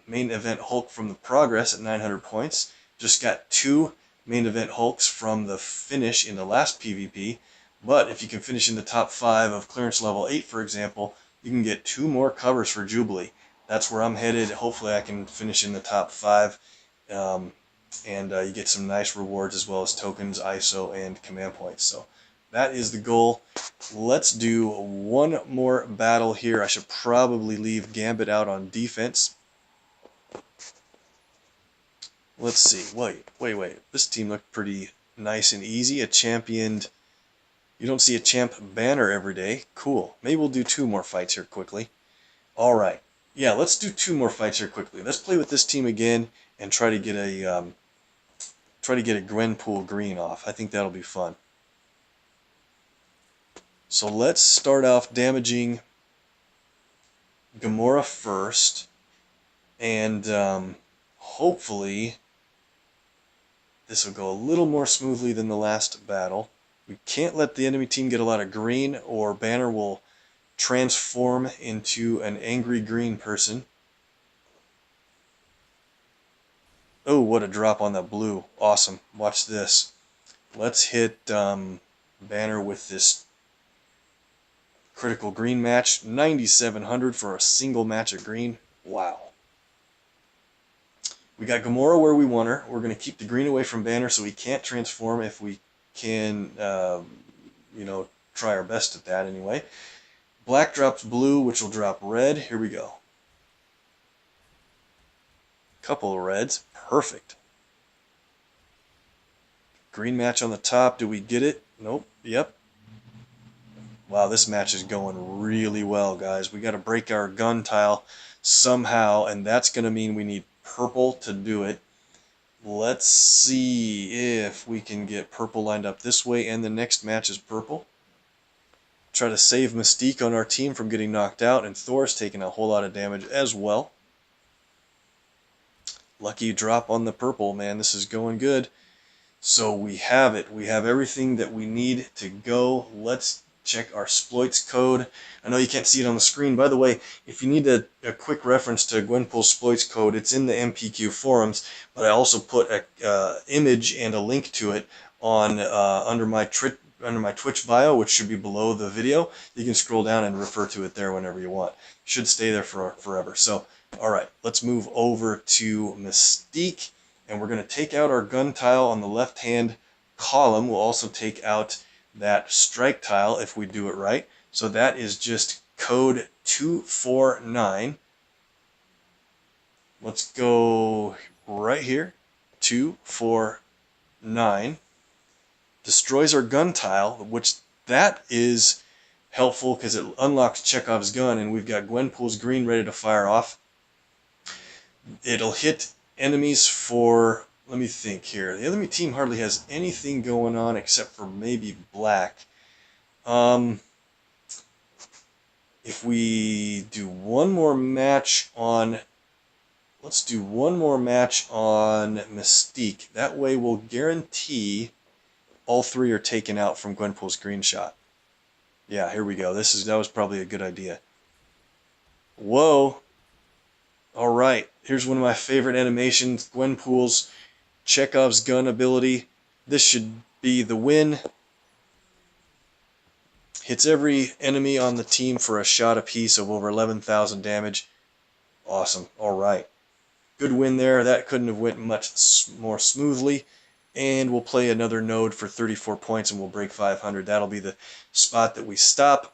main event Hulk from the progress at 900 points, just got 2 main event Hulks from the finish in the last PvP, but if you can finish in the top 5 of clearance level 8, for example, you can get 2 more covers for Jubilee. That's where I'm headed. Hopefully I can finish in the top 5. And you get some nice rewards as well as tokens, ISO, and command points. So that is the goal. Let's do one more battle here. I should probably leave Gambit out on defense. Let's see. Wait. This team looked pretty nice and easy. A championed... You don't see a champ banner every day. Cool. Maybe we'll do 2 more fights here quickly. Alright. Yeah, let's do 2 more fights here quickly. Let's play with this team again and try to get a Gwenpool green off. I think that'll be fun. So let's start off damaging Gamora first, and hopefully this will go a little more smoothly than the last battle. We can't let the enemy team get a lot of green, or Banner will transform into an angry green person. Oh, what a drop on that blue. Awesome. Watch this. Let's hit Banner with this critical green match. 9,700 for a single match of green. Wow. We got Gamora where we want her. We're going to keep the green away from Banner so he can't transform if we can, try our best at that anyway. Black drops blue, which will drop red. Here we go. Couple of reds. Perfect. Green match on the top. Do we get it? Nope. Yep. Wow, this match is going really well, guys. We got to break our gun tile somehow, and that's going to mean we need purple to do it. Let's see if we can get purple lined up this way, and the next match is purple. Try to save Mystique on our team from getting knocked out, and Thor's taking a whole lot of damage as well. Lucky drop on the purple, man. This is going good. So we have it. We have everything that we need to go. Let's check our exploits code. I know you can't see it on the screen. By the way, if you need a quick reference to Gwenpool's exploits code, it's in the MPQ forums, but I also put an image and a link to it on under my Twitch bio, which should be below the video. You can scroll down and refer to it there whenever you want. Should stay there for forever. So, alright, let's move over to Mystique. and we're going to take out our gun tile on the left-hand column. We'll also take out that strike tile if we do it right. So that is just code 249. Let's go right here. 249 destroys our gun tile, which that is helpful because it unlocks Chekhov's gun, and we've got Gwenpool's green ready to fire off. It'll hit enemies for, let me think here. The enemy team hardly has anything going on except for maybe black. If we do one more match on, let's do one more match on Mystique. That way we'll guarantee all three are taken out from Gwenpool's green shot. Yeah, here we go. That was probably a good idea. Whoa. All right. Here's one of my favorite animations, Gwenpool's Chekhov's gun ability. This should be the win. Hits every enemy on the team for a shot apiece of over 11,000 damage. Awesome. All right. Good win there. That couldn't have went much more smoothly. And we'll play another node for 34 points and we'll break 500. That'll be the spot that we stop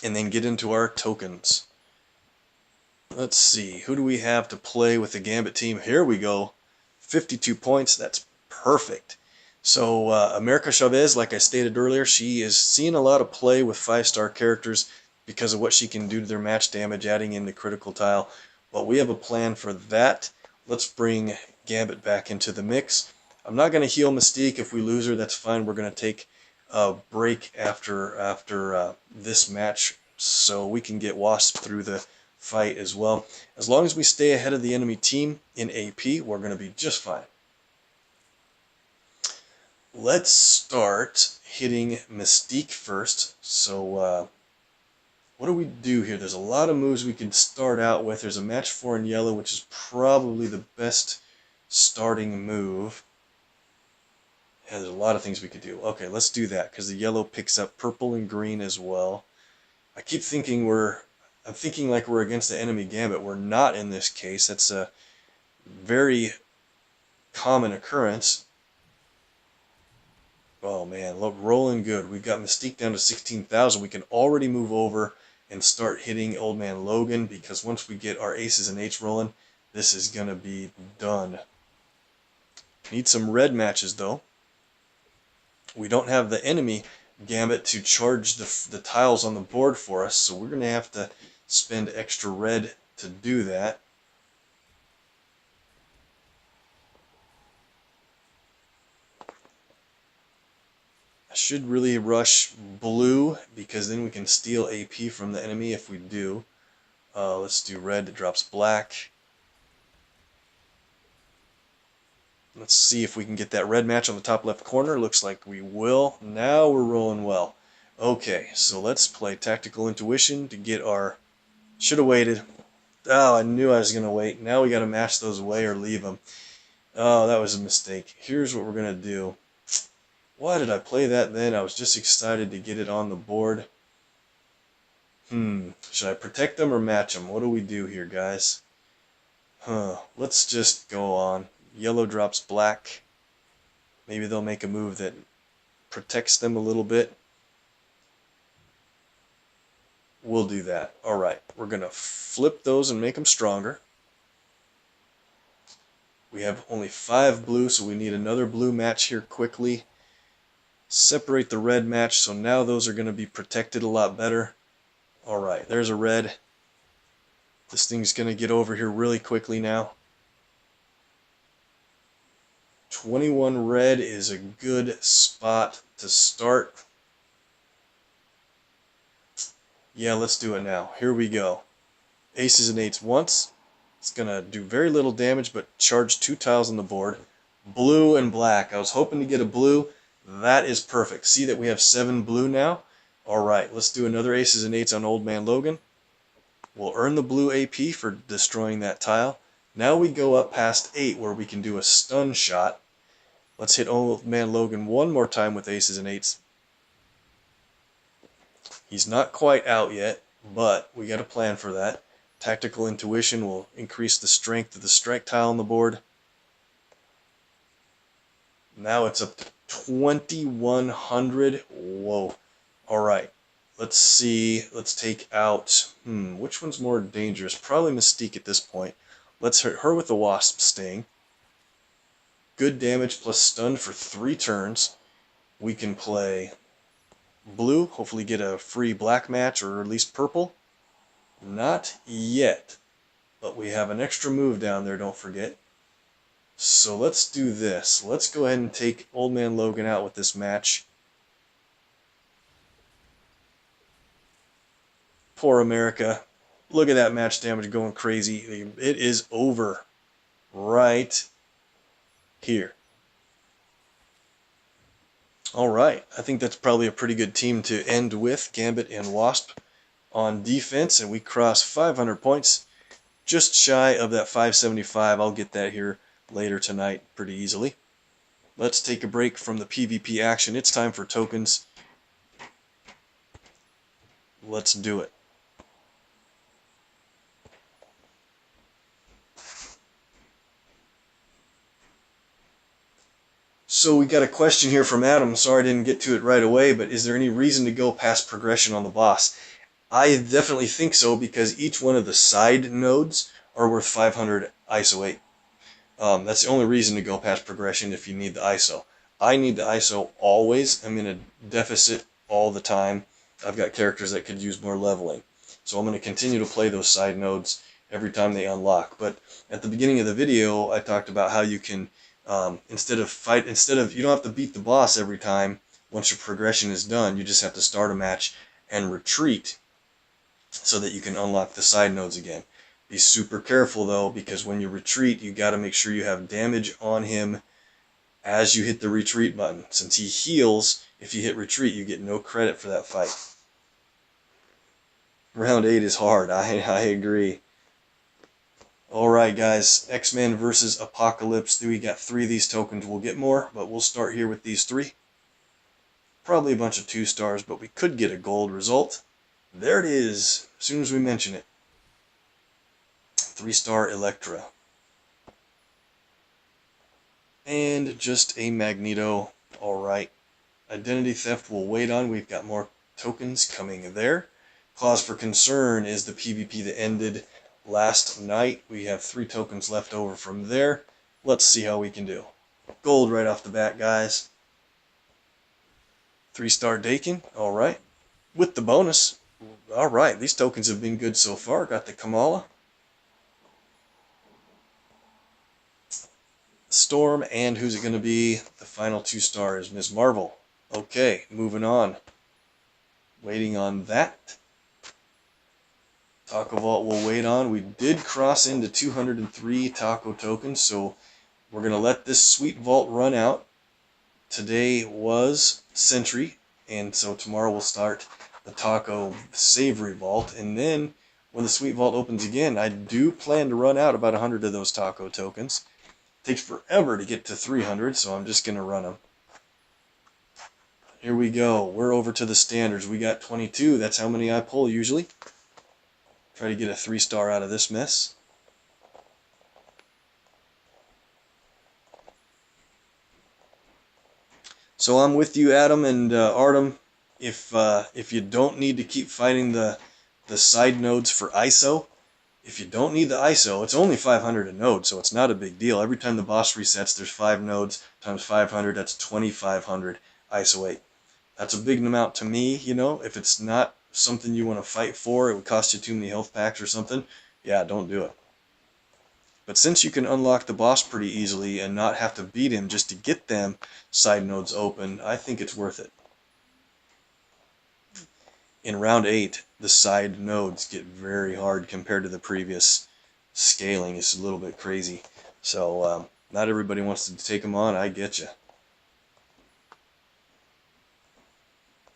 and then get into our tokens. Let's see. Who do we have to play with the Gambit team? Here we go. 52 points. That's perfect. So America Chavez, like I stated earlier, she is seeing a lot of play with 5-star characters because of what she can do to their match damage, adding in the critical tile. Well, we have a plan for that. Let's bring Gambit back into the mix. I'm not going to heal Mystique. If we lose her, that's fine. We're going to take a break after this match so we can get Wasp through the fight as well. As long as we stay ahead of the enemy team in AP, we're going to be just fine. Let's start hitting Mystique first. So what do we do here? There's a lot of moves we can start out with. There's a match 4 in yellow, which is probably the best starting move. Yeah, there's a lot of things we could do. Okay, let's do that because the yellow picks up purple and green as well. I keep thinking I'm thinking like we're against the enemy Gambit. We're not in this case. That's a very common occurrence. Oh man, look, rolling good. We've got Mystique down to 16,000. We can already move over and start hitting Old Man Logan because once we get our aces and eights rolling, this is going to be done. Need some red matches though. We don't have the enemy Gambit to charge the tiles on the board for us, so we're going to have to spend extra red to do that. I should really rush blue because then we can steal AP from the enemy if we do. Let's do red that drops black. Let's see if we can get that red match on the top left corner. Looks like we will. Now we're rolling well. Okay, so let's play Tactical Intuition to get our... Should have waited. Oh, I knew I was going to wait. Now we got to match those away or leave them. Oh, that was a mistake. Here's what we're going to do. Why did I play that then? I was just excited to get it on the board. Should I protect them or match them? What do we do here, guys? Let's just go on. Yellow drops black. Maybe they'll make a move that protects them a little bit. We'll do that. Alright, we're going to flip those and make them stronger. We have only 5 blue, so we need another blue match here quickly. Separate the red match, so now those are going to be protected a lot better. Alright, there's a red. This thing's going to get over here really quickly now. 21 red is a good spot to start. Yeah, let's do it now. Here we go. Aces and eights once. It's going to do very little damage, but charge 2 tiles on the board. Blue and black. I was hoping to get a blue. That is perfect. See that we have 7 blue now? Alright, let's do another aces and eights on Old Man Logan. We'll earn the blue AP for destroying that tile. Now we go up past 8 where we can do a stun shot. Let's hit Old Man Logan one more time with aces and eights. He's not quite out yet, but we got a plan for that. Tactical Intuition will increase the strength of the strike tile on the board. Now it's up to 2,100. Whoa. Alright. Let's see. Let's take out... which one's more dangerous? Probably Mystique at this point. Let's hit her with the Wasp Sting. Good damage plus stun for 3 turns. We can play blue. Hopefully get a free black match, or at least purple. Not yet. But we have an extra move down there, don't forget. So let's do this. Let's go ahead and take Old Man Logan out with this match. Poor America. Look at that match damage going crazy. It is over right here. Alright, I think that's probably a pretty good team to end with. Gambit and Wasp on defense, and we cross 500 points. Just shy of that 575. I'll get that here later tonight pretty easily. Let's take a break from the PvP action. It's time for tokens. Let's do it. So we got a question here from Adam. Sorry I didn't get to it right away, but is there any reason to go past progression on the boss? I definitely think so, because each one of the side nodes are worth 500 ISO 8. That's the only reason to go past progression if you need the ISO. I need the ISO always. I'm in a deficit all the time. I've got characters that could use more leveling. So I'm going to continue to play those side nodes every time they unlock. But at the beginning of the video, I talked about how you can, instead of you don't have to beat the boss every time. Once your progression is done, you just have to start a match and retreat so that you can unlock the side nodes again. Be super careful though, because when you retreat, you got to make sure you have damage on him as you hit the retreat button. Since he heals, if you hit retreat, you get no credit for that fight. Round 8 is hard, I agree. Alright guys, X-Men versus Apocalypse. We got 3 of these tokens. We'll get more, but we'll start here with these 3. Probably a bunch of 2 stars, but we could get a gold result. There it is, as soon as we mention it. 3-star Electra. And just a Magneto. Alright. Identity theft we'll wait on. We've got more tokens coming there. Cause for concern is the PvP that ended last night. We have 3 tokens left over from there. Let's see how we can do. Gold right off the bat, guys. 3-star Dakin. Alright. With the bonus. Alright, these tokens have been good so far. Got the Kamala. Storm, and who's it going to be? The final 2 stars, Ms. Marvel. Okay, moving on. Waiting on that. Taco Vault we'll wait on. We did cross into 203 taco tokens, so we're going to let this sweet vault run out. Today was Sentry, and so tomorrow we'll start the taco savory vault, and then when the sweet vault opens again, I do plan to run out about 100 of those taco tokens. Takes forever to get to 300, so I'm just going to run them. Here we go. We're over to the standards. We got 22. That's how many I pull usually. Try to get a 3-star out of this mess. So I'm with you, Adam and Artem. If you don't need to keep fighting the side nodes for ISO, if you don't need the ISO, it's only 500 a node, so it's not a big deal. Every time the boss resets, there's 5 nodes times 500. That's 2,500 ISO 8. That's a big amount to me, you know. If it's not something you want to fight for, it would cost you too many health packs or something, yeah, don't do it. But since you can unlock the boss pretty easily and not have to beat him just to get them side nodes open, I think it's worth it. In round 8, the side nodes get very hard compared to the previous scaling. It's a little bit crazy. So, not everybody wants to take them on. I get you.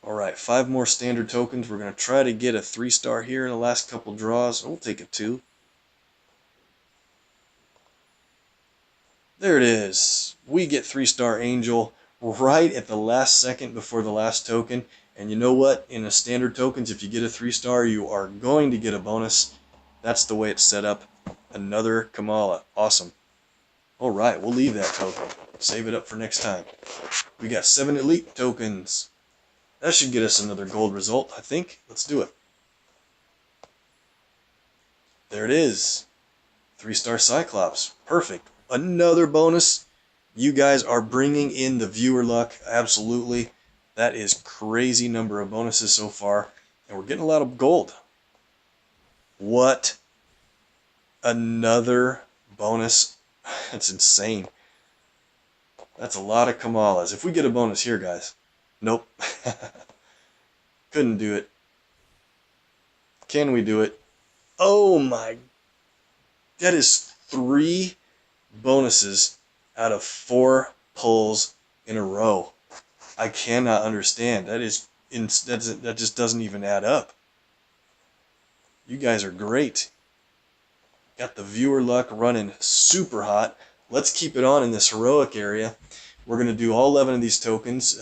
Alright, 5 more standard tokens. We're going to try to get a 3-star here in the last couple draws. We'll take a 2. There it is. We get 3-star Angel right at the last second before the last token. And you know what? In the standard tokens, if you get a 3-star, you are going to get a bonus. That's the way it's set up. Another Kamala. Awesome. Alright, we'll leave that token. Save it up for next time. We got 7 elite tokens. That should get us another gold result, I think. Let's do it. There it is. 3-star Cyclops. Perfect. Another bonus. You guys are bringing in the viewer luck. Absolutely. That is crazy number of bonuses so far. And we're getting a lot of gold. What? Another bonus? That's insane. That's a lot of Kamalas. If we get a bonus here, guys. Nope. Couldn't do it. Can we do it? Oh my. That is 3 bonuses out of 4 pulls in a row. I cannot understand. That just doesn't even add up. You guys are great. Got the viewer luck running super hot. Let's keep it on in this heroic area. We're going to do all 11 of these tokens.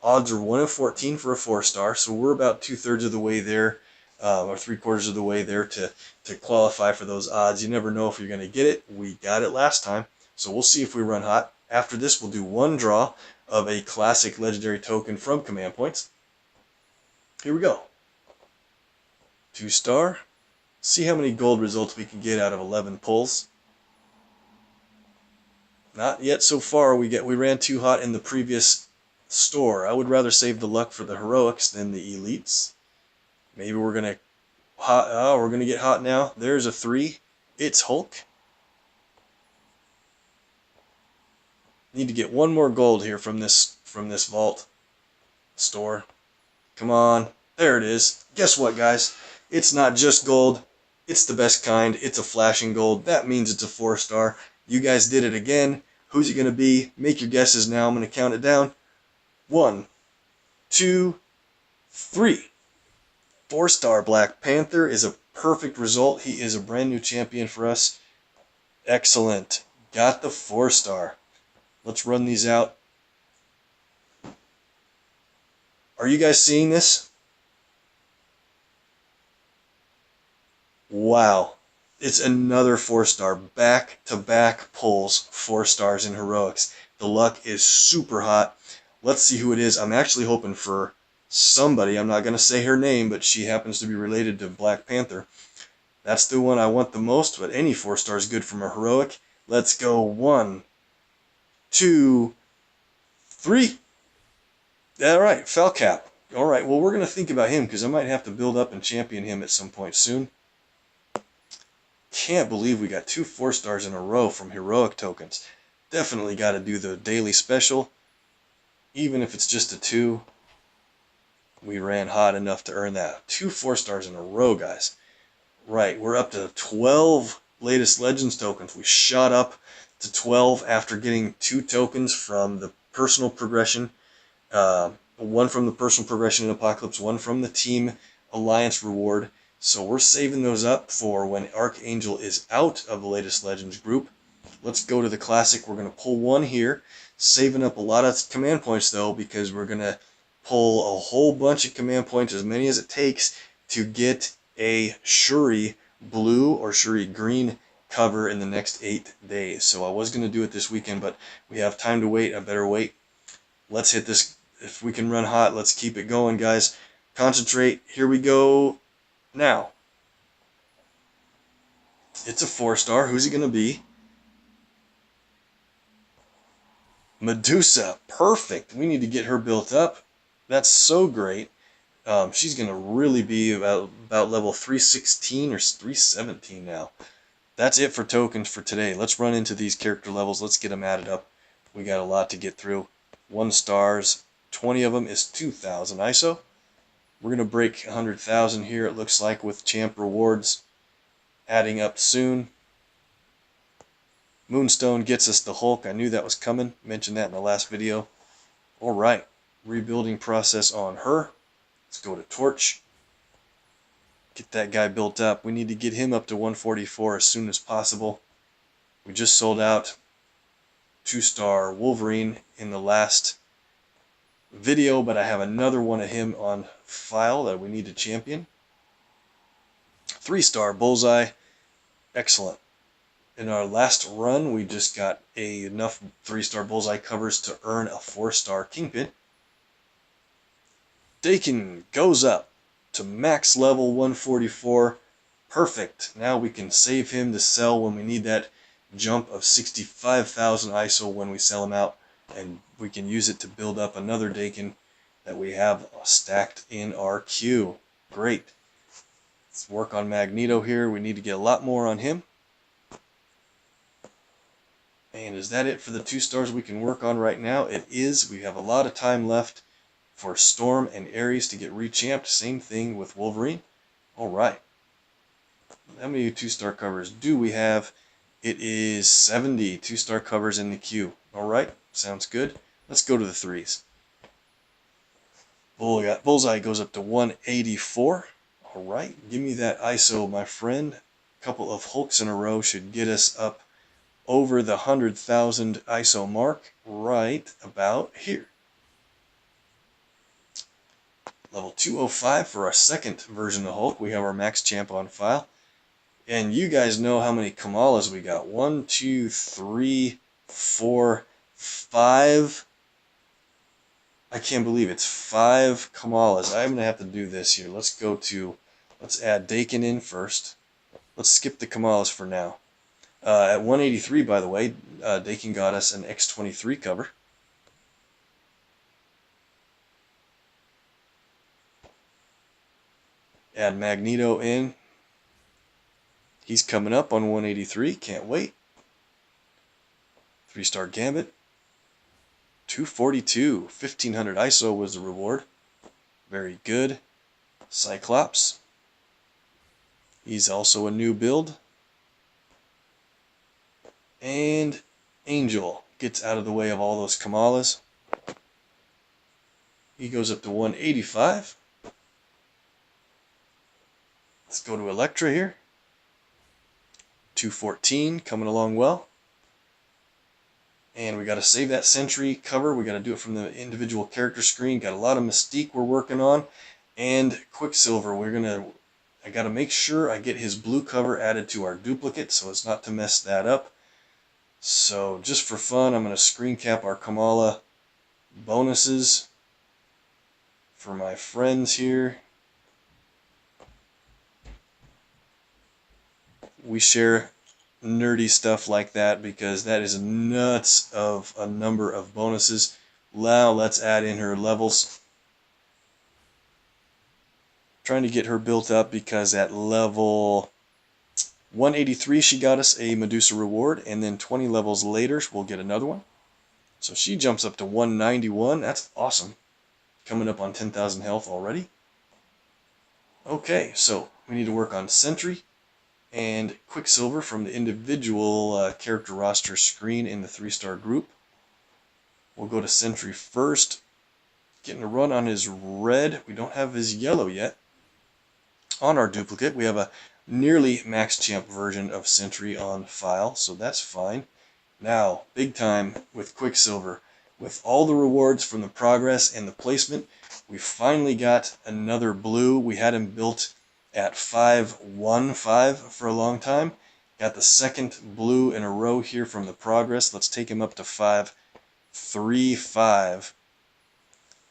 Odds are 1 in 14 for a 4-star, so we're about 2/3 of the way there, or 3/4 of the way there to qualify for those odds. You never know if you're going to get it. We got it last time, so we'll see if we run hot. After this, we'll do 1 draw of a classic legendary token from Command Points. Here we go. 2-star. See how many gold results we can get out of 11 pulls. Not yet so far. We ran too hot in the previous store. I would rather save the luck for the heroics than the elites. Maybe we're gonna get hot now. There's a 3. It's Hulk. Need to get 1 more gold here from this vault store. Come on. There it is. Guess what, guys? It's not just gold. It's the best kind. It's a flashing gold. That means it's a 4-star. You guys did it again. Who's it going to be? Make your guesses now. I'm going to count it down. 1, 2, 3. 4-star Black Panther is a perfect result. He is a brand new champion for us. Excellent. Got the 4-star. Let's run these out. Are you guys seeing this? Wow. It's another 4-star. Back-to-back pulls, 4 stars in heroics. The luck is super hot. Let's see who it is. I'm actually hoping for somebody. I'm not going to say her name, but she happens to be related to Black Panther. That's the one I want the most, but any 4-star is good from a heroic. Let's go. 1, 2, 3. Alright, Felcap. Alright, well, we're going to think about him because I might have to build up and champion him at some point soon. Can't believe we got 2 4-stars in a row from heroic tokens. Definitely got to do the daily special. Even if it's just a 2. We ran hot enough to earn that. 2 4-stars in a row, guys. Right, we're up to 12 latest Legends tokens. We shot up to 12 after getting 2 tokens from the personal progression. 1 from the personal progression in Apocalypse, 1 from the Team Alliance reward. So we're saving those up for when Archangel is out of the latest Legends group. Let's go to the Classic. We're going to pull 1 here. Saving up a lot of command points, though, because we're going to pull a whole bunch of command points, as many as it takes, to get a Shuri blue or Shuri green cover in the next 8 days. So I was going to do it this weekend, but we have time to wait. I better wait. Let's hit this. If we can run hot, let's keep it going, guys. Concentrate. Here we go. Now, it's a 4-star. Who's it going to be? Medusa. Perfect. We need to get her built up. That's so great. She's going to really be about level 316 or 317 now. That's it for tokens for today. Let's run into these character levels. Let's get them added up. We got a lot to get through. 1 stars. 20 of them is 2,000 ISO. We're going to break 100,000 here, it looks like, with champ rewards adding up soon. Moonstone gets us the Hulk. I knew that was coming. Mentioned that in the last video. Alright. Rebuilding process on her. Let's go to Torch. Get that guy built up. We need to get him up to 144 as soon as possible. We just sold out 2-star Wolverine in the last video, but I have another one of him on file that we need to champion. 3-star Bullseye. Excellent. In our last run, we just got enough 3-star bullseye covers to earn a 4-star kingpin. Dakin goes up to max level 144. Perfect. Now we can save him to sell when we need that jump of 65,000 ISO when we sell him out, and we can use it to build up another Dakin that we have stacked in our queue. Great. Let's work on Magneto here. We need to get a lot more on him. And is that it for the 2 stars we can work on right now? It is. We have a lot of time left for Storm and Ares to get rechamped. Same thing with Wolverine. Alright. How many 2-star covers do we have? It is 70 2-star covers in the queue. Alright, sounds good. Let's go to the 3s. Bullseye goes up to 184. Alright, give me that ISO, my friend. A couple of Hulks in a row should get us up over the 100,000 ISO mark right about here. Level 205 for our second version of Hulk. We have our max champ on file. And you guys know how many Kamalas we got. 1, 2, 3, 4, 5. I can't believe it's 5 Kamalas. I'm going to have to do this here. Let's add Dakin in first. Let's skip the Kamalas for now. At 183, by the way, Dakin got us an X23 cover. Add Magneto in. He's coming up on 183. Can't wait. 3-star Gambit. 242. 1500 ISO was the reward. Very good. Cyclops. He's also a new build. And Angel gets out of the way of all those Kamalas. He goes up to 185. Let's go to Elektra here. 214, coming along well. And we got to save that Sentry cover. We got to do it from the individual character screen. Got a lot of Mystique we're working on. And Quicksilver, I got to make sure I get his blue cover added to our duplicate so as not to mess that up. So just for fun, I'm going to screen cap our Kamala bonuses for my friends here. We share nerdy stuff like that because that is nuts of a number of bonuses. Now let's add in her levels. Trying to get her built up because at level 183 she got us a Medusa reward, and then 20 levels later we'll get another one. So she jumps up to 191. That's awesome. Coming up on 10,000 health already. Okay, so we need to work on Sentry and Quicksilver from the individual character roster screen in the 3-star group. We'll go to Sentry first. Getting a run on his red. We don't have his yellow yet. On our duplicate, we have a nearly max champ version of Sentry on file, so that's fine. Now, big time with Quicksilver. With all the rewards from the progress and the placement, we finally got another blue. We had him built at 515 for a long time. Got the second blue in a row here from the progress. Let's take him up to 535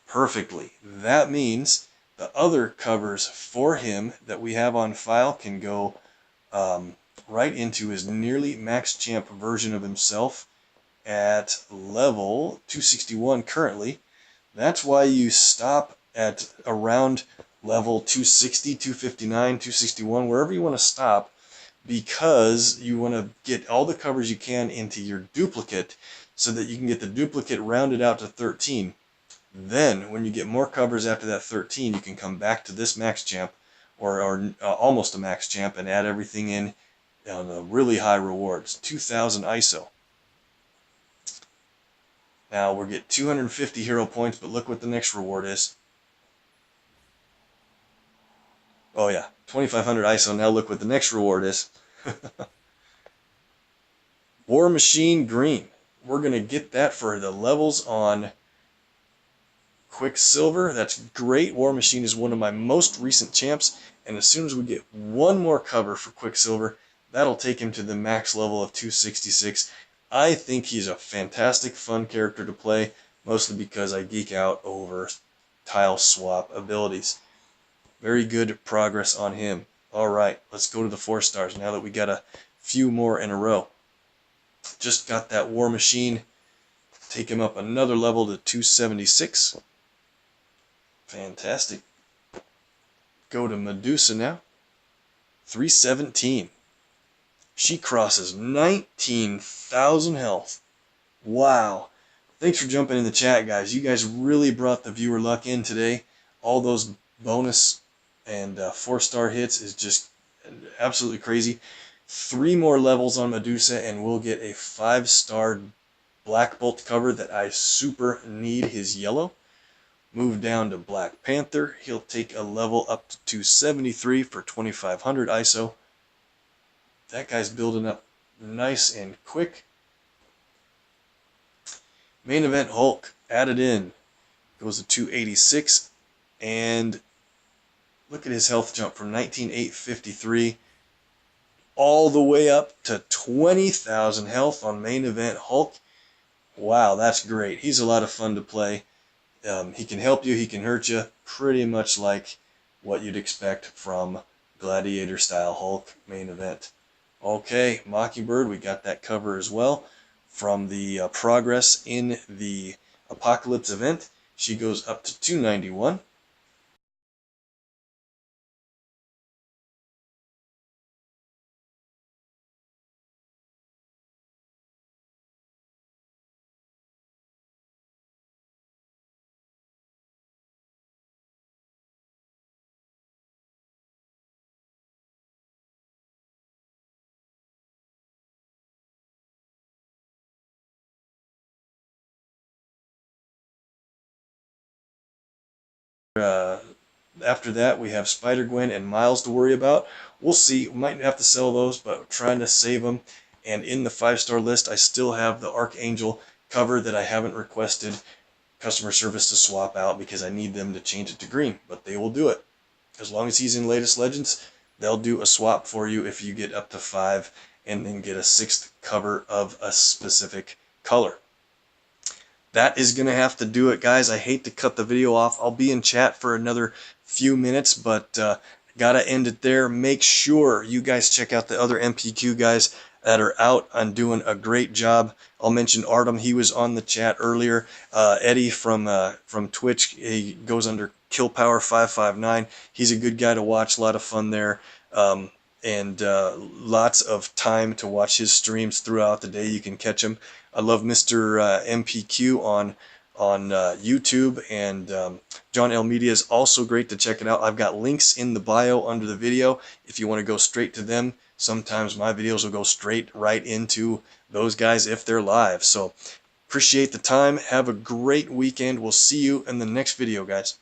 perfectly. That means the other covers for him that we have on file can go right into his nearly max champ version of himself at level 261 currently. That's why you stop at around level 260, 259, 261, wherever you want to stop, because you want to get all the covers you can into your duplicate so that you can get the duplicate rounded out to 13. Then, when you get more covers after that 13, you can come back to this max champ, or almost a max champ, and add everything in on the really high rewards. 2,000 ISO. Now, we'll get 250 hero points, but look what the next reward is. Oh yeah, 2,500 ISO. Now look what the next reward is. War Machine Green. We're going to get that for the levels on Quicksilver. That's great. War Machine is one of my most recent champs, and as soon as we get one more cover for Quicksilver, That'll take him to the max level of 266. I think he's a fantastic, fun character to play, mostly because I geek out over tile swap abilities. Very good progress on him. Alright, let's go to the 4 stars now that we got a few more in a row. Just got that War Machine. Take him up another level to 276. Fantastic. Go to Medusa now. 317. She crosses 19,000 health. Wow. Thanks for jumping in the chat, guys. You guys really brought the viewer luck in today. All those bonus and 4-star hits is just absolutely crazy. 3 more levels on Medusa and we'll get a 5-star Black Bolt cover that I super need his yellow. Move down to Black Panther. He'll take a level up to 273 for 2500 ISO. That guy's building up nice and quick. Main event Hulk added in. Goes to 286. And look at his health jump from 19,853 all the way up to 20,000 health on main event Hulk. Wow, that's great. He's a lot of fun to play. He can help you, he can hurt you, pretty much like what you'd expect from Gladiator style Hulk main event. Okay, Mockingbird, we got that cover as well from the progress in the Apocalypse event. She goes up to 291. After that, we have Spider-Gwen and Miles to worry about. We'll see. We might have to sell those, but we're trying to save them. And in the 5-star list, I still have the Archangel cover that I haven't requested customer service to swap out because I need them to change it to green. But they will do it. As long as he's in latest Legends, they'll do a swap for you if you get up to 5 and then get a 6th cover of a specific color. That is going to have to do it, guys. I hate to cut the video off. I'll be in chat for another few minutes, but gotta end it there. Make sure you guys check out the other MPQ guys that are out and doing a great job. I'll mention Artem. He was on the chat earlier. Eddie from Twitch, he goes under KillPower559. He's a good guy to watch. A lot of fun there. And lots of time to watch his streams throughout the day. You can catch him. I love Mr. MPQ on YouTube, and John L. Media is also great to check it out. I've got links in the bio under the video if you want to go straight to them. Sometimes my videos will go straight right into those guys if they're live. So appreciate the time. Have a great weekend. We'll see you in the next video, guys.